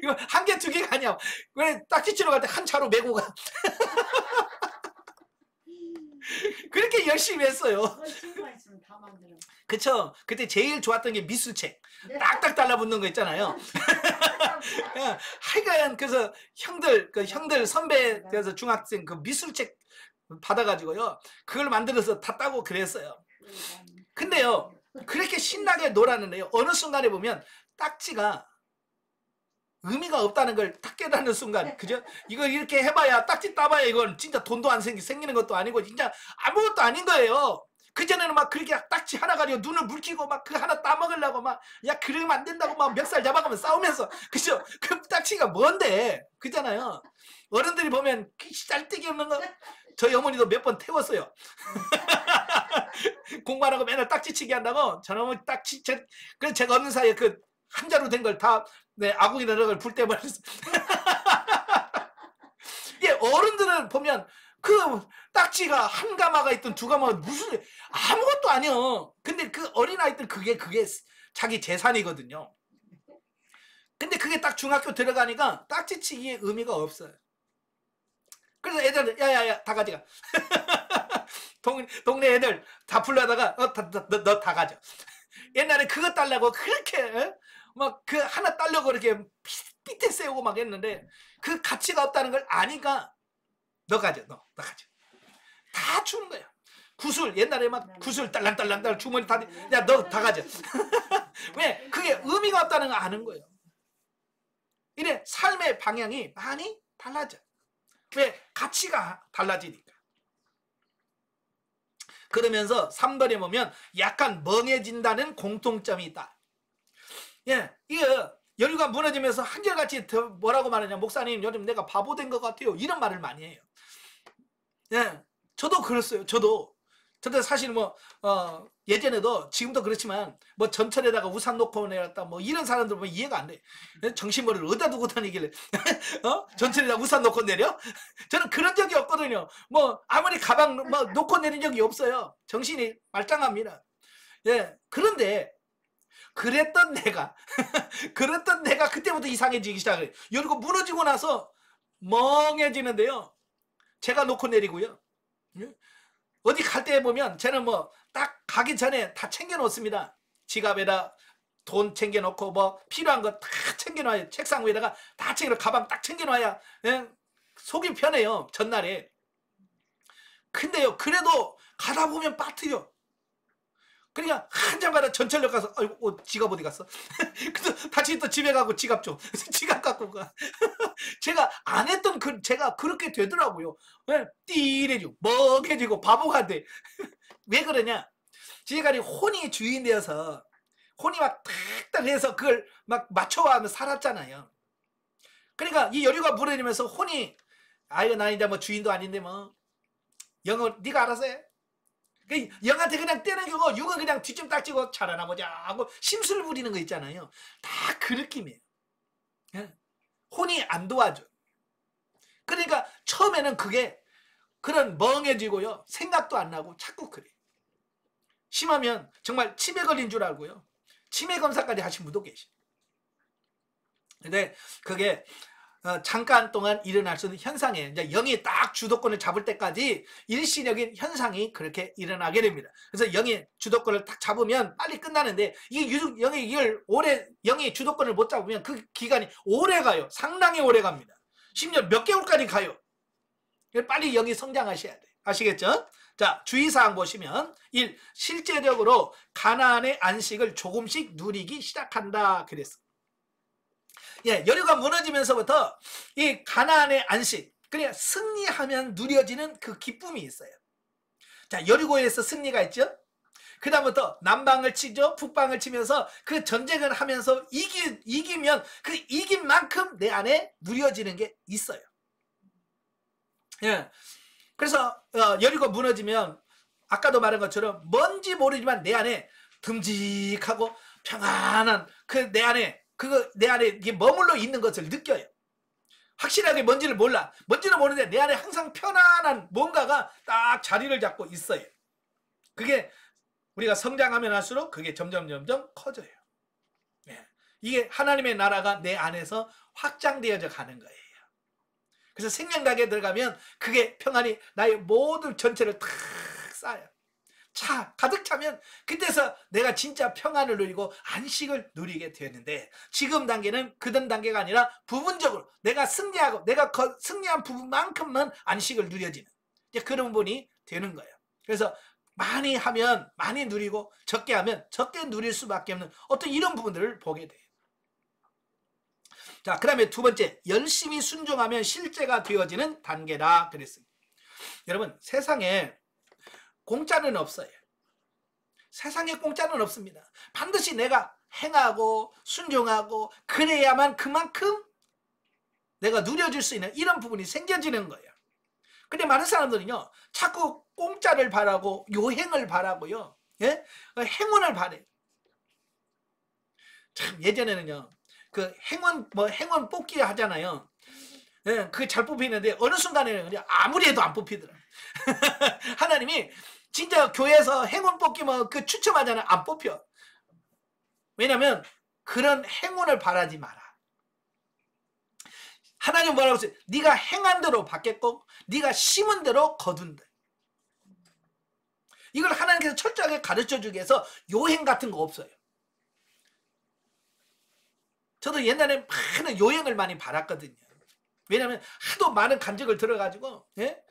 이거 한 개 두 개가 아니야. 왜 딱지 치러 갈 때 한 자루 메고 가. 그렇게 열심히 했어요.
친구가 있으면 다 만들어.
그쵸? 그때 제일 좋았던 게 미술책. 딱딱 달라붙는 거 있잖아요. 하여간 그래서 형들 선배 그래서 중학생 그 미술책 받아가지고요. 그걸 만들어서 다 따고 그랬어요. 근데요. 그렇게 신나게 놀았는데요. 어느 순간에 보면 딱지가 의미가 없다는 걸 딱 깨닫는 순간, 그죠? 이거 이렇게 해봐야, 딱지 따봐야 이건 진짜 돈도 안 생기는 것도 아니고, 진짜 아무것도 아닌 거예요. 그전에는 막 그렇게 딱지 하나 가지고 눈을 물키고 막 그 하나 따먹으려고 막, 야, 그러면 안 된다고 막 멱살 잡아가면 싸우면서, 그죠? 그 딱지가 뭔데? 그잖아요. 어른들이 보면 짤데기 없는 거, 저희 어머니도 몇 번 태웠어요. 공부 안 하고 맨날 딱지치기 한다고, 저놈의 그래서 제가 없는 사이에 한 자루 된 걸 다, 네, 아궁이나 이런 걸 불 때버렸어. 예, 어른들은 보면 그 딱지가 한 가마가 있든 두 가마가 무슨 아무것도 아니요. 근데 그 어린아이들 그게 자기 재산이거든요. 근데 그게 딱 중학교 들어가니까 딱지치기의 의미가 없어요. 그래서 애들 야야야 다 가져가. 동네 애들 다 불러다가 너 다 가져. 옛날에 그거 딸라고 그렇게 막 그 하나 딸려고 이렇게 삐태 세우고 막 했는데 그 가치가 없다는 걸 아니까 너 가져. 너 가져. 다 주는 거야. 구슬 옛날에 막 구슬 딸랑딸랑 주머니 다 야 너 다 가져. 왜? 그게 의미가 없다는 걸 아는 거예요. 이래 삶의 방향이 많이 달라져. 왜? 가치가 달라지니까. 그러면서 3번에 보면 약간 멍해진다는 공통점이 있다. 예, 이게 여유가 무너지면서 한결같이 뭐라고 말하냐. 목사님 요즘 내가 바보 된 것 같아요. 이런 말을 많이 해요. 예, 저도 그랬어요. 저도 사실 예전에도 지금도 그렇지만 전철에다가 우산 놓고 내렸다 이런 사람들 보면 이해가 안 돼. 정신머리를 어디다 두고 다니길래 전철에다 우산 놓고 내려? 저는 그런 적이 없거든요. 아무리 가방 놓고 내린 적이 없어요. 정신이 말짱합니다. 예, 그런데 그랬던 내가 그때부터 이상해지기 시작해요. 여리고 무너지고 나서 멍해지는데요. 제가 놓고 내리고요. 어디 갈 때 보면 저는 딱 가기 전에 다 챙겨 놓습니다. 지갑에다 돈 챙겨 놓고 필요한 거 다 챙겨 놔요. 책상 위에다가 다 챙겨 놓고 가방 딱 챙겨 놔야 속이 편해요. 전날에. 근데요. 그래도 가다 보면 빠트요. 그러니까 한참가다 전철역 가서 아이고 지갑 어디 갔어? 그래서 다시 또 집에 가고 지갑 줘. 지갑 갖고 가. 제가 안 했던 제가 그렇게 되더라고요. 띠래지고 멍해지고 바보가 돼. 왜 그러냐? 지금까지 혼이 주인 되어서 혼이 막 탁탁 해서 그걸 막 맞춰가면서 살았잖아요. 그러니까 이 여류가 무너지면서 혼이 아이고 나 이제 주인도 아닌데 영어 네가 알아서 해. 영한테 그냥 떼는 경우 육은 그냥 뒤좀 딱지고 잘하나 보자 하고 심술 부리는 거 있잖아요. 다 그 느낌이에요. 혼이 안 도와줘. 그러니까 처음에는 그게 그런 멍해지고요. 생각도 안 나고 자꾸 그래. 심하면 정말 치매 걸린 줄 알고요. 치매 검사까지 하신 분도 계시. 근데 그게 잠깐 동안 일어날 수 있는 현상이에요. 이제 영이 딱 주도권을 잡을 때까지 일시적인 현상이 그렇게 일어나게 됩니다. 그래서 영이 주도권을 딱 잡으면 빨리 끝나는데 영이 주도권을 못 잡으면 그 기간이 오래 가요. 상당히 오래 갑니다. 심지어 몇 개월까지 가요. 빨리 영이 성장하셔야 돼요. 아시겠죠? 자, 주의사항 보시면 1. 실제적으로 가나안의 안식을 조금씩 누리기 시작한다 그랬어요. 예, 여리고가 무너지면서부터 이 가나안의 안식, 그러니까 승리하면 누려지는 그 기쁨이 있어요. 자, 여리고에서 승리가 있죠. 그 다음부터 남방을 치죠. 북방을 치면서 그 전쟁을 하면서 이기면 그 이긴 만큼 내 안에 누려지는 게 있어요. 예, 그래서 여리고 무너지면 아까도 말한 것처럼 뭔지 모르지만 내 안에 듬직하고 평안한 내 안에 이게 머물러 있는 것을 느껴요. 확실하게 뭔지를 몰라. 뭔지는 모르는데 내 안에 항상 편안한 뭔가가 딱 자리를 잡고 있어요. 그게 우리가 성장하면 할수록 그게 점점 커져요. 예. 이게 하나님의 나라가 내 안에서 확장되어져 가는 거예요. 그래서 생명각에 들어가면 그게 평안이 나의 모든 전체를 탁 쌓아요. 가득 차면 그때서 내가 진짜 평안을 누리고 안식을 누리게 되는데, 지금 단계는 그전 단계가 아니라 부분적으로 내가 승리하고 내가 승리한 부분만큼만 안식을 누려지는 이제 그런 부분이 되는 거예요. 그래서 많이 하면 많이 누리고 적게 하면 적게 누릴 수밖에 없는 어떤 이런 부분들을 보게 돼요. 자, 그 다음에 두 번째, 열심히 순종하면 실제가 되어지는 단계다 그랬습니다. 여러분, 세상에 공짜는 없어요. 세상에 공짜는 없습니다. 반드시 내가 행하고 순종하고 그래야만 그만큼 내가 누려줄 수 있는 이런 부분이 생겨지는 거예요. 근데 많은 사람들은요, 자꾸 공짜를 바라고 요행을 바라고요, 예? 행운을 바래요. 참, 예전에는요, 그 행운 뽑기 하잖아요. 예, 그게 잘 뽑히는데 어느 순간에는 그냥 아무리 해도 안 뽑히더라. 하나님이 진짜 교회에서 행운 뽑기 그 추첨하잖아요. 안 뽑혀. 왜냐면 그런 행운을 바라지 마라. 하나님 뭐라고 했어요? 네가 행한 대로 받겠고 네가 심은 대로 거둔다. 이걸 하나님께서 철저하게 가르쳐주기 위해서 요행 같은 거 없어요. 저도 옛날에 많은 요행을 많이 받았거든요. 왜냐하면 하도 많은 간증을 들어가지고, 예?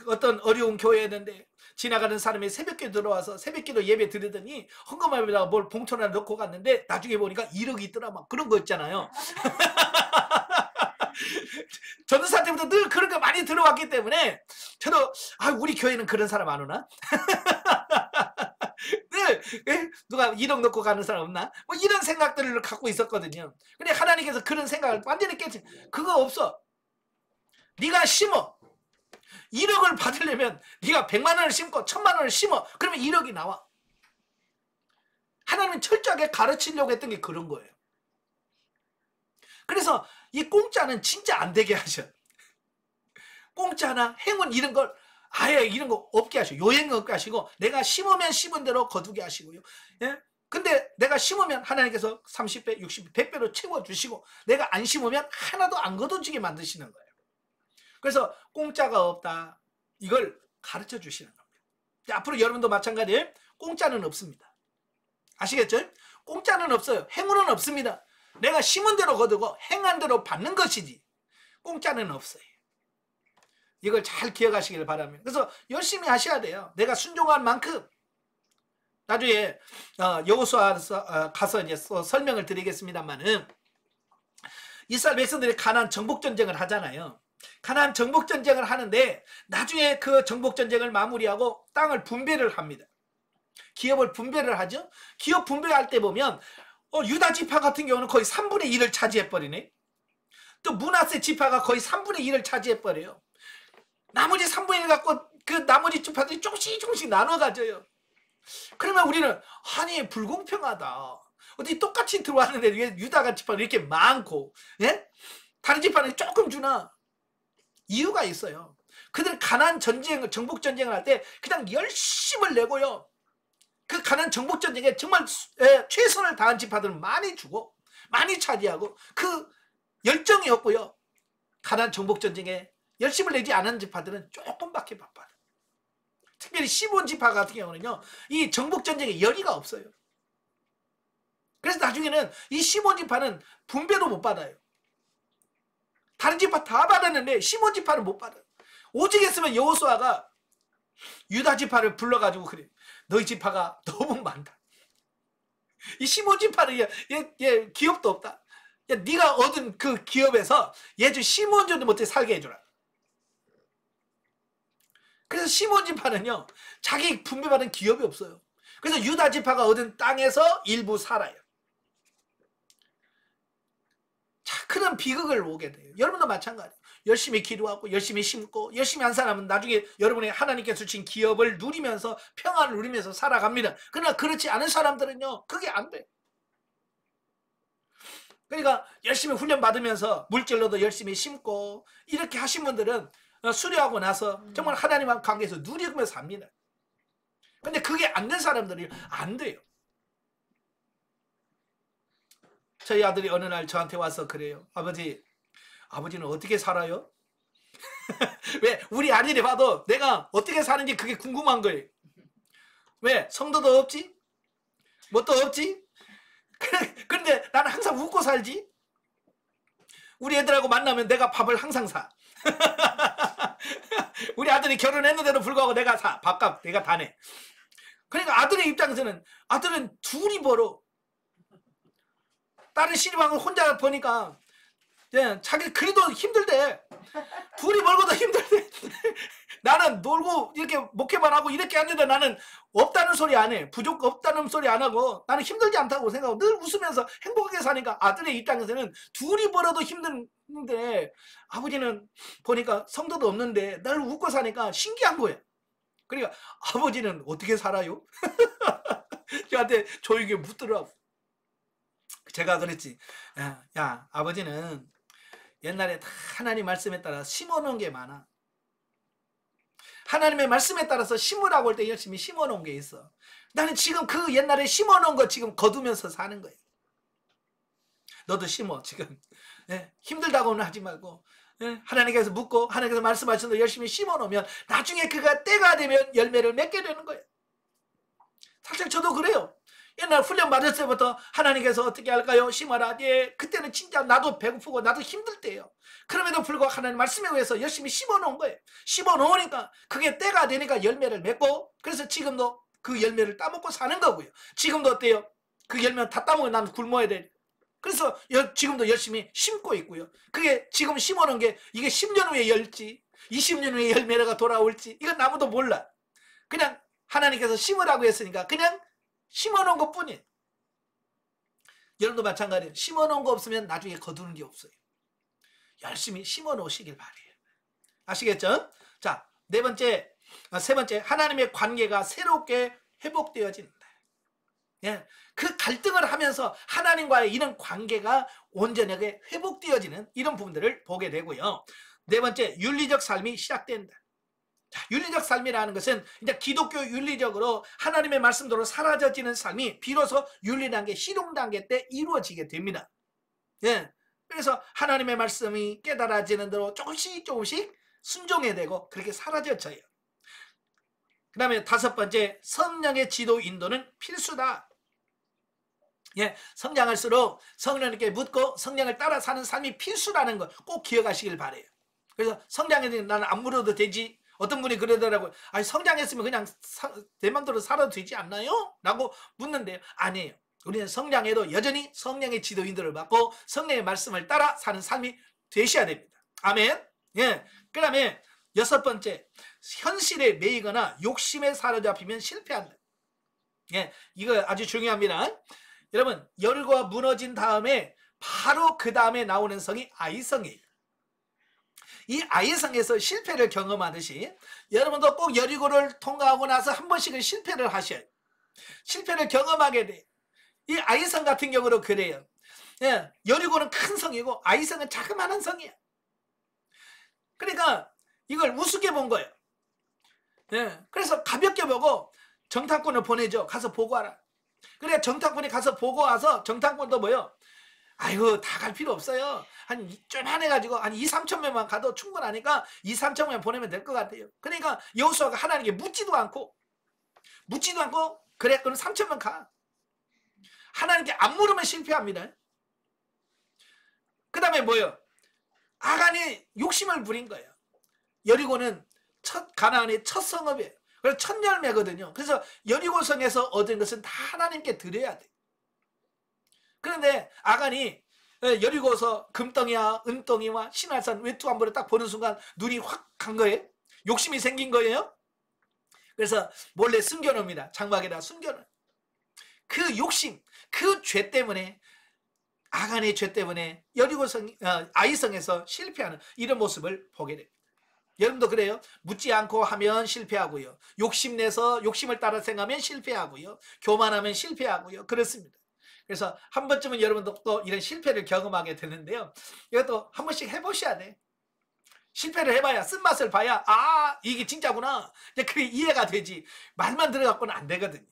어떤 어려운 교회였는데 지나가는 사람이 새벽기도 들어와서 새벽기도 예배 드리더니 헌금함에다가 뭘 봉투 하나 넣고 갔는데 나중에 보니까 1억이 있더라, 막 그런 거 있잖아요. 전도사 때부터 늘 그런 거 많이 들어왔기 때문에 저도 우리 교회는 그런 사람 안 오나? 늘 누가 1억 넣고 가는 사람 없나? 뭐 이런 생각들을 갖고 있었거든요. 근데 하나님께서 그런 생각을 완전히 깨치, 그거 없어. 네가 심어. 1억을 받으려면 네가 100만 원을 심고 1000만 원을 심어. 그러면 1억이 나와. 하나님은 철저하게 가르치려고 했던 게 그런 거예요. 그래서 이 공짜는 진짜 안 되게 하셔. 공짜나 행운 이런 걸 아예 이런 거 없게 하시고, 요행 없게 하시고, 내가 심으면 심은 대로 거두게 하시고요. 예? 근데 내가 심으면 하나님께서 30배, 60배, 100배로 채워주시고, 내가 안 심으면 하나도 안 거둬지게 만드시는 거예요. 그래서 공짜가 없다, 이걸 가르쳐 주시는 겁니다. 앞으로 여러분도 마찬가지예요. 공짜는 없습니다. 아시겠죠? 공짜는 없어요. 행운은 없습니다. 내가 심은 대로 거두고 행한 대로 받는 것이지 공짜는 없어요. 이걸 잘 기억하시길 바랍니다. 그래서 열심히 하셔야 돼요. 내가 순종한 만큼. 나중에 여호수아 가서 이제 설명을 드리겠습니다만은, 이스라엘 백성들이 가나안 정복 전쟁을 하잖아요. 가나안 정복 전쟁을 하는데 나중에 그 정복 전쟁을 마무리하고 땅을 분배를 합니다. 기업을 분배를 하죠. 기업 분배할 때 보면 유다 지파 같은 경우는 거의 3분의 1을 차지해 버리네. 또 므낫세 지파가 거의 3분의 1을 차지해 버려요. 나머지 3분의 1 갖고 그 나머지 지파들이 조금씩 나눠 가져요. 그러면 우리는 아니 불공평하다. 어디 똑같이 들어왔는데 왜 유다가 지파는 이렇게 많고, 예? 다른 지파는 조금 주나? 이유가 있어요. 그들은 가나안 전쟁, 정복 전쟁을 할 때 그냥 열심을 내고요. 그 가나안 정복 전쟁에 정말 최선을 다한 지파들은 많이 주고 많이 차지하고 그 열정이 없고요. 가나안 정복 전쟁에 열심을 내지 않은 지파들은 조금밖에 못 받아요. 특별히 시몬 지파 같은 경우는요, 이 정복 전쟁에 열의가 없어요. 그래서 나중에는 이 시몬 지파는 분배도 못 받아요. 다른 지파 다 받았는데 시몬 지파는 못 받아요. 오직 했으면 여호수아가 유다 지파를 불러가지고 그래, 너희 지파가 너무 많다. 이 시몬 지파는 얘 기업도 없다. 야, 네가 얻은 그 기업에서 얘 좀 시몬 정도 못해 살게 해주라. 그래서 시몬 지파는요, 자기 분배받은 기업이 없어요. 그래서 유다 지파가 얻은 땅에서 일부 살아요. 자, 그런 비극을 오게 돼요. 여러분도 마찬가지예요. 열심히 기도하고 열심히 심고 열심히 한 사람은 나중에 여러분의 하나님께서 주신 기업을 누리면서 평안을 누리면서 살아갑니다. 그러나 그렇지 않은 사람들은요, 그게 안 돼요. 그러니까 열심히 훈련 받으면서 물질로도 열심히 심고 이렇게 하신 분들은 수료하고 나서 정말 하나님과 관계에서 누리며 삽니다. 근데 그게 안 된 사람들이 안 돼요. 저희 아들이 어느 날 저한테 와서 그래요. 아버지는 어떻게 살아요? 왜? 우리 아들이 봐도 내가 어떻게 사는지 그게 궁금한 거예요. 왜? 성도도 없지? 뭣도 없지? 그런데 나는 항상 웃고 살지? 우리 애들하고 만나면 내가 밥을 항상 사. 우리 아들이 결혼했는데도 불구하고 내가 사. 밥값 내가 다 내. 그러니까 아들의 입장에서는 아들은 둘이 벌어. 다른 시집한 걸 혼자 보니까 자기 그래도 힘들대. 둘이 벌고도 힘들대. 나는 놀고 이렇게 목회만 하고 이렇게 하는데 나는 없다는 소리 안 해. 부족 없다는 소리 안 하고 나는 힘들지 않다고 생각하고 늘 웃으면서 행복하게 사니까 아들의 입장에서는 둘이 벌어도 힘든데 아버지는 보니까 성도도 없는데 늘 웃고 사니까 신기한 거야. 그러니까 아버지는 어떻게 살아요? 저한테 조용히 묻더라고. 제가 그랬지. 야, 아버지는 옛날에 다 하나님 말씀에 따라 심어놓은 게 많아. 하나님의 말씀에 따라서 심으라고 할 때 열심히 심어놓은 게 있어. 나는 지금 그 옛날에 심어놓은 거 지금 거두면서 사는 거예요. 너도 심어 지금. 힘들다고는 하지 말고 하나님께서 묻고 하나님께서 말씀하신 대로 열심히 심어놓으면 나중에 그가 때가 되면 열매를 맺게 되는 거예요. 사실 저도 그래요. 옛날 훈련 받을 때부터 하나님께서 어떻게 할까요? 심어라. 그때는 진짜 나도 배고프고 나도 힘들 때예요. 그럼에도 불구하고 하나님 말씀에 의해서 열심히 심어놓은 거예요. 심어놓으니까 그게 때가 되니까 열매를 맺고 그래서 지금도 그 열매를 따먹고 사는 거고요. 지금도 어때요? 그 열매 다 따먹으면 나는 굶어야 돼. 그래서 지금도 열심히 심고 있고요. 그게 지금 심어놓은 게 이게 10년 후에 열지 20년 후에 열매가 돌아올지 이건 아무도 몰라. 그냥 하나님께서 심으라고 했으니까 그냥 심어놓은 것 뿐이에요. 여러분도 마찬가지예요. 심어놓은 거 없으면 나중에 거두는 게 없어요. 열심히 심어놓으시길 바래요. 아시겠죠? 자, 세 번째 하나님의 관계가 새롭게 회복되어진다. 그 갈등을 하면서 하나님과의 이런 관계가 온전하게 회복되어지는 이런 부분들을 보게 되고요. 네 번째, 윤리적 삶이 시작된다. 자, 윤리적 삶이라는 것은 이제 기독교 윤리적으로 하나님의 말씀대로 사라져지는 삶이 비로소 윤리 단계, 실용 단계 때 이루어지게 됩니다. 그래서 하나님의 말씀이 깨달아지는 대로 조금씩 순종해야 되고 그렇게 사라져져요. 그 다음에 다섯 번째, 성령의 지도 인도는 필수다. 성장할수록 성령님께 묻고 성령을 따라 사는 삶이 필수라는 거 꼭 기억하시길 바래요. 그래서 성장에 나는 안 물어도 되지. 어떤 분이 그러더라고요. 아니 성장했으면 그냥 내 맘대로 살아도 되지 않나요? 라고 묻는데요. 아니에요. 우리는 성장해도 여전히 성령의 지도 인도를 받고 성령의 말씀을 따라 사는 삶이 되셔야 됩니다. 아멘. 그 다음에 여섯 번째, 현실에 매이거나 욕심에 사로잡히면 실패한다. 이거 아주 중요합니다. 여러분, 여리고가 무너진 다음에 바로 그 다음에 나오는 성이 아이성이에요. 이 아이성에서 실패를 경험하듯이 여러분도 꼭 여리고를 통과하고 나서 한 번씩은 실패를 하셔요. 실패를 경험하게 돼요. 이 아이성 같은 경우도 그래요. 여리고는 큰 성이고 아이성은 자그마한 성이에요. 그러니까 이걸 우습게 본 거예요. 그래서 가볍게 보고 정탐꾼을 보내죠. 가서 보고하라. 그래 정탐꾼이 가서 보고 와서 정탐꾼도 뭐요? 아이고 다 갈 필요 없어요. 한 좀만 해가지고 한 2-3천 명만 가도 충분하니까 2-3천 명 보내면 될 것 같아요. 그러니까 여호수아가 하나님께 묻지도 않고 그래 그럼 3천 명 가. 하나님께 안 물으면 실패합니다. 그 다음에 뭐예요? 아간이 욕심을 부린 거예요. 여리고는 가나안의 첫 성읍이에요. 그래서 첫 열매거든요. 그래서 여리고성에서 얻은 것은 다 하나님께 드려야 돼. 그런데 아간이 여리고서 금덩이와 은덩이와 신할산 외투한벌을 딱 보는 순간 눈이 확 간 거예요. 욕심이 생긴 거예요. 그래서 몰래 숨겨놓습니다. 장막에다 숨겨놓아요. 그 욕심, 그 죄 때문에 아간의 죄 때문에 여리고성 아이성에서 실패하는 이런 모습을 보게 됩니다. 여러분도 그래요. 묻지 않고 하면 실패하고요. 욕심내서 욕심을 따라 생각하면 실패하고요. 교만하면 실패하고요. 그렇습니다. 그래서 한 번쯤은 여러분도 또 이런 실패를 경험하게 되는데요. 이것도 한 번씩 해보셔야 돼. 실패를 해봐야, 쓴맛을 봐야, 아, 이게 진짜구나. 이제 그게 이해가 되지. 말만 들어갖고는 안 되거든요.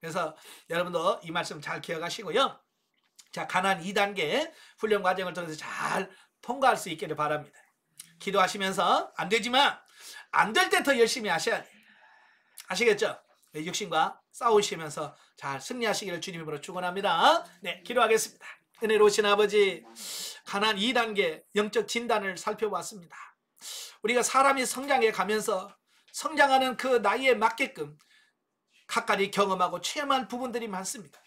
그래서 여러분도 이 말씀 잘 기억하시고요. 자, 가난 2단계 훈련 과정을 통해서 잘 통과할 수 있기를 바랍니다. 기도하시면서 안 되지만 안 될 때 더 열심히 하셔야 돼요. 아시겠죠? 육신과 싸우시면서 잘 승리하시기를 주님으로 축원합니다. 네, 기도하겠습니다. 은혜로우신 아버지, 가난 2단계 영적 진단을 살펴봤습니다. 우리가 사람이 성장해 가면서 성장하는 그 나이에 맞게끔 각가지 경험하고 체험할 부분들이 많습니다.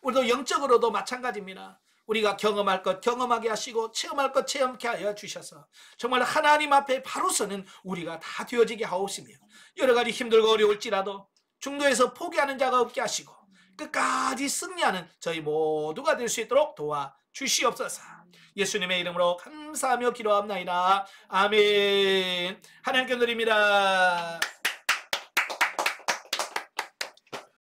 우리도 영적으로도 마찬가지입니다. 우리가 경험할 것 경험하게 하시고 체험할 것 체험케 하여 주셔서 정말 하나님 앞에 바로 서는 우리가 다 되어지게 하옵시며, 여러 가지 힘들고 어려울지라도 중도에서 포기하는 자가 없게 하시고 끝까지 승리하는 저희 모두가 될 수 있도록 도와주시옵소서. 예수님의 이름으로 감사하며 기도합나이다. 아멘. 하나님께 드립니다.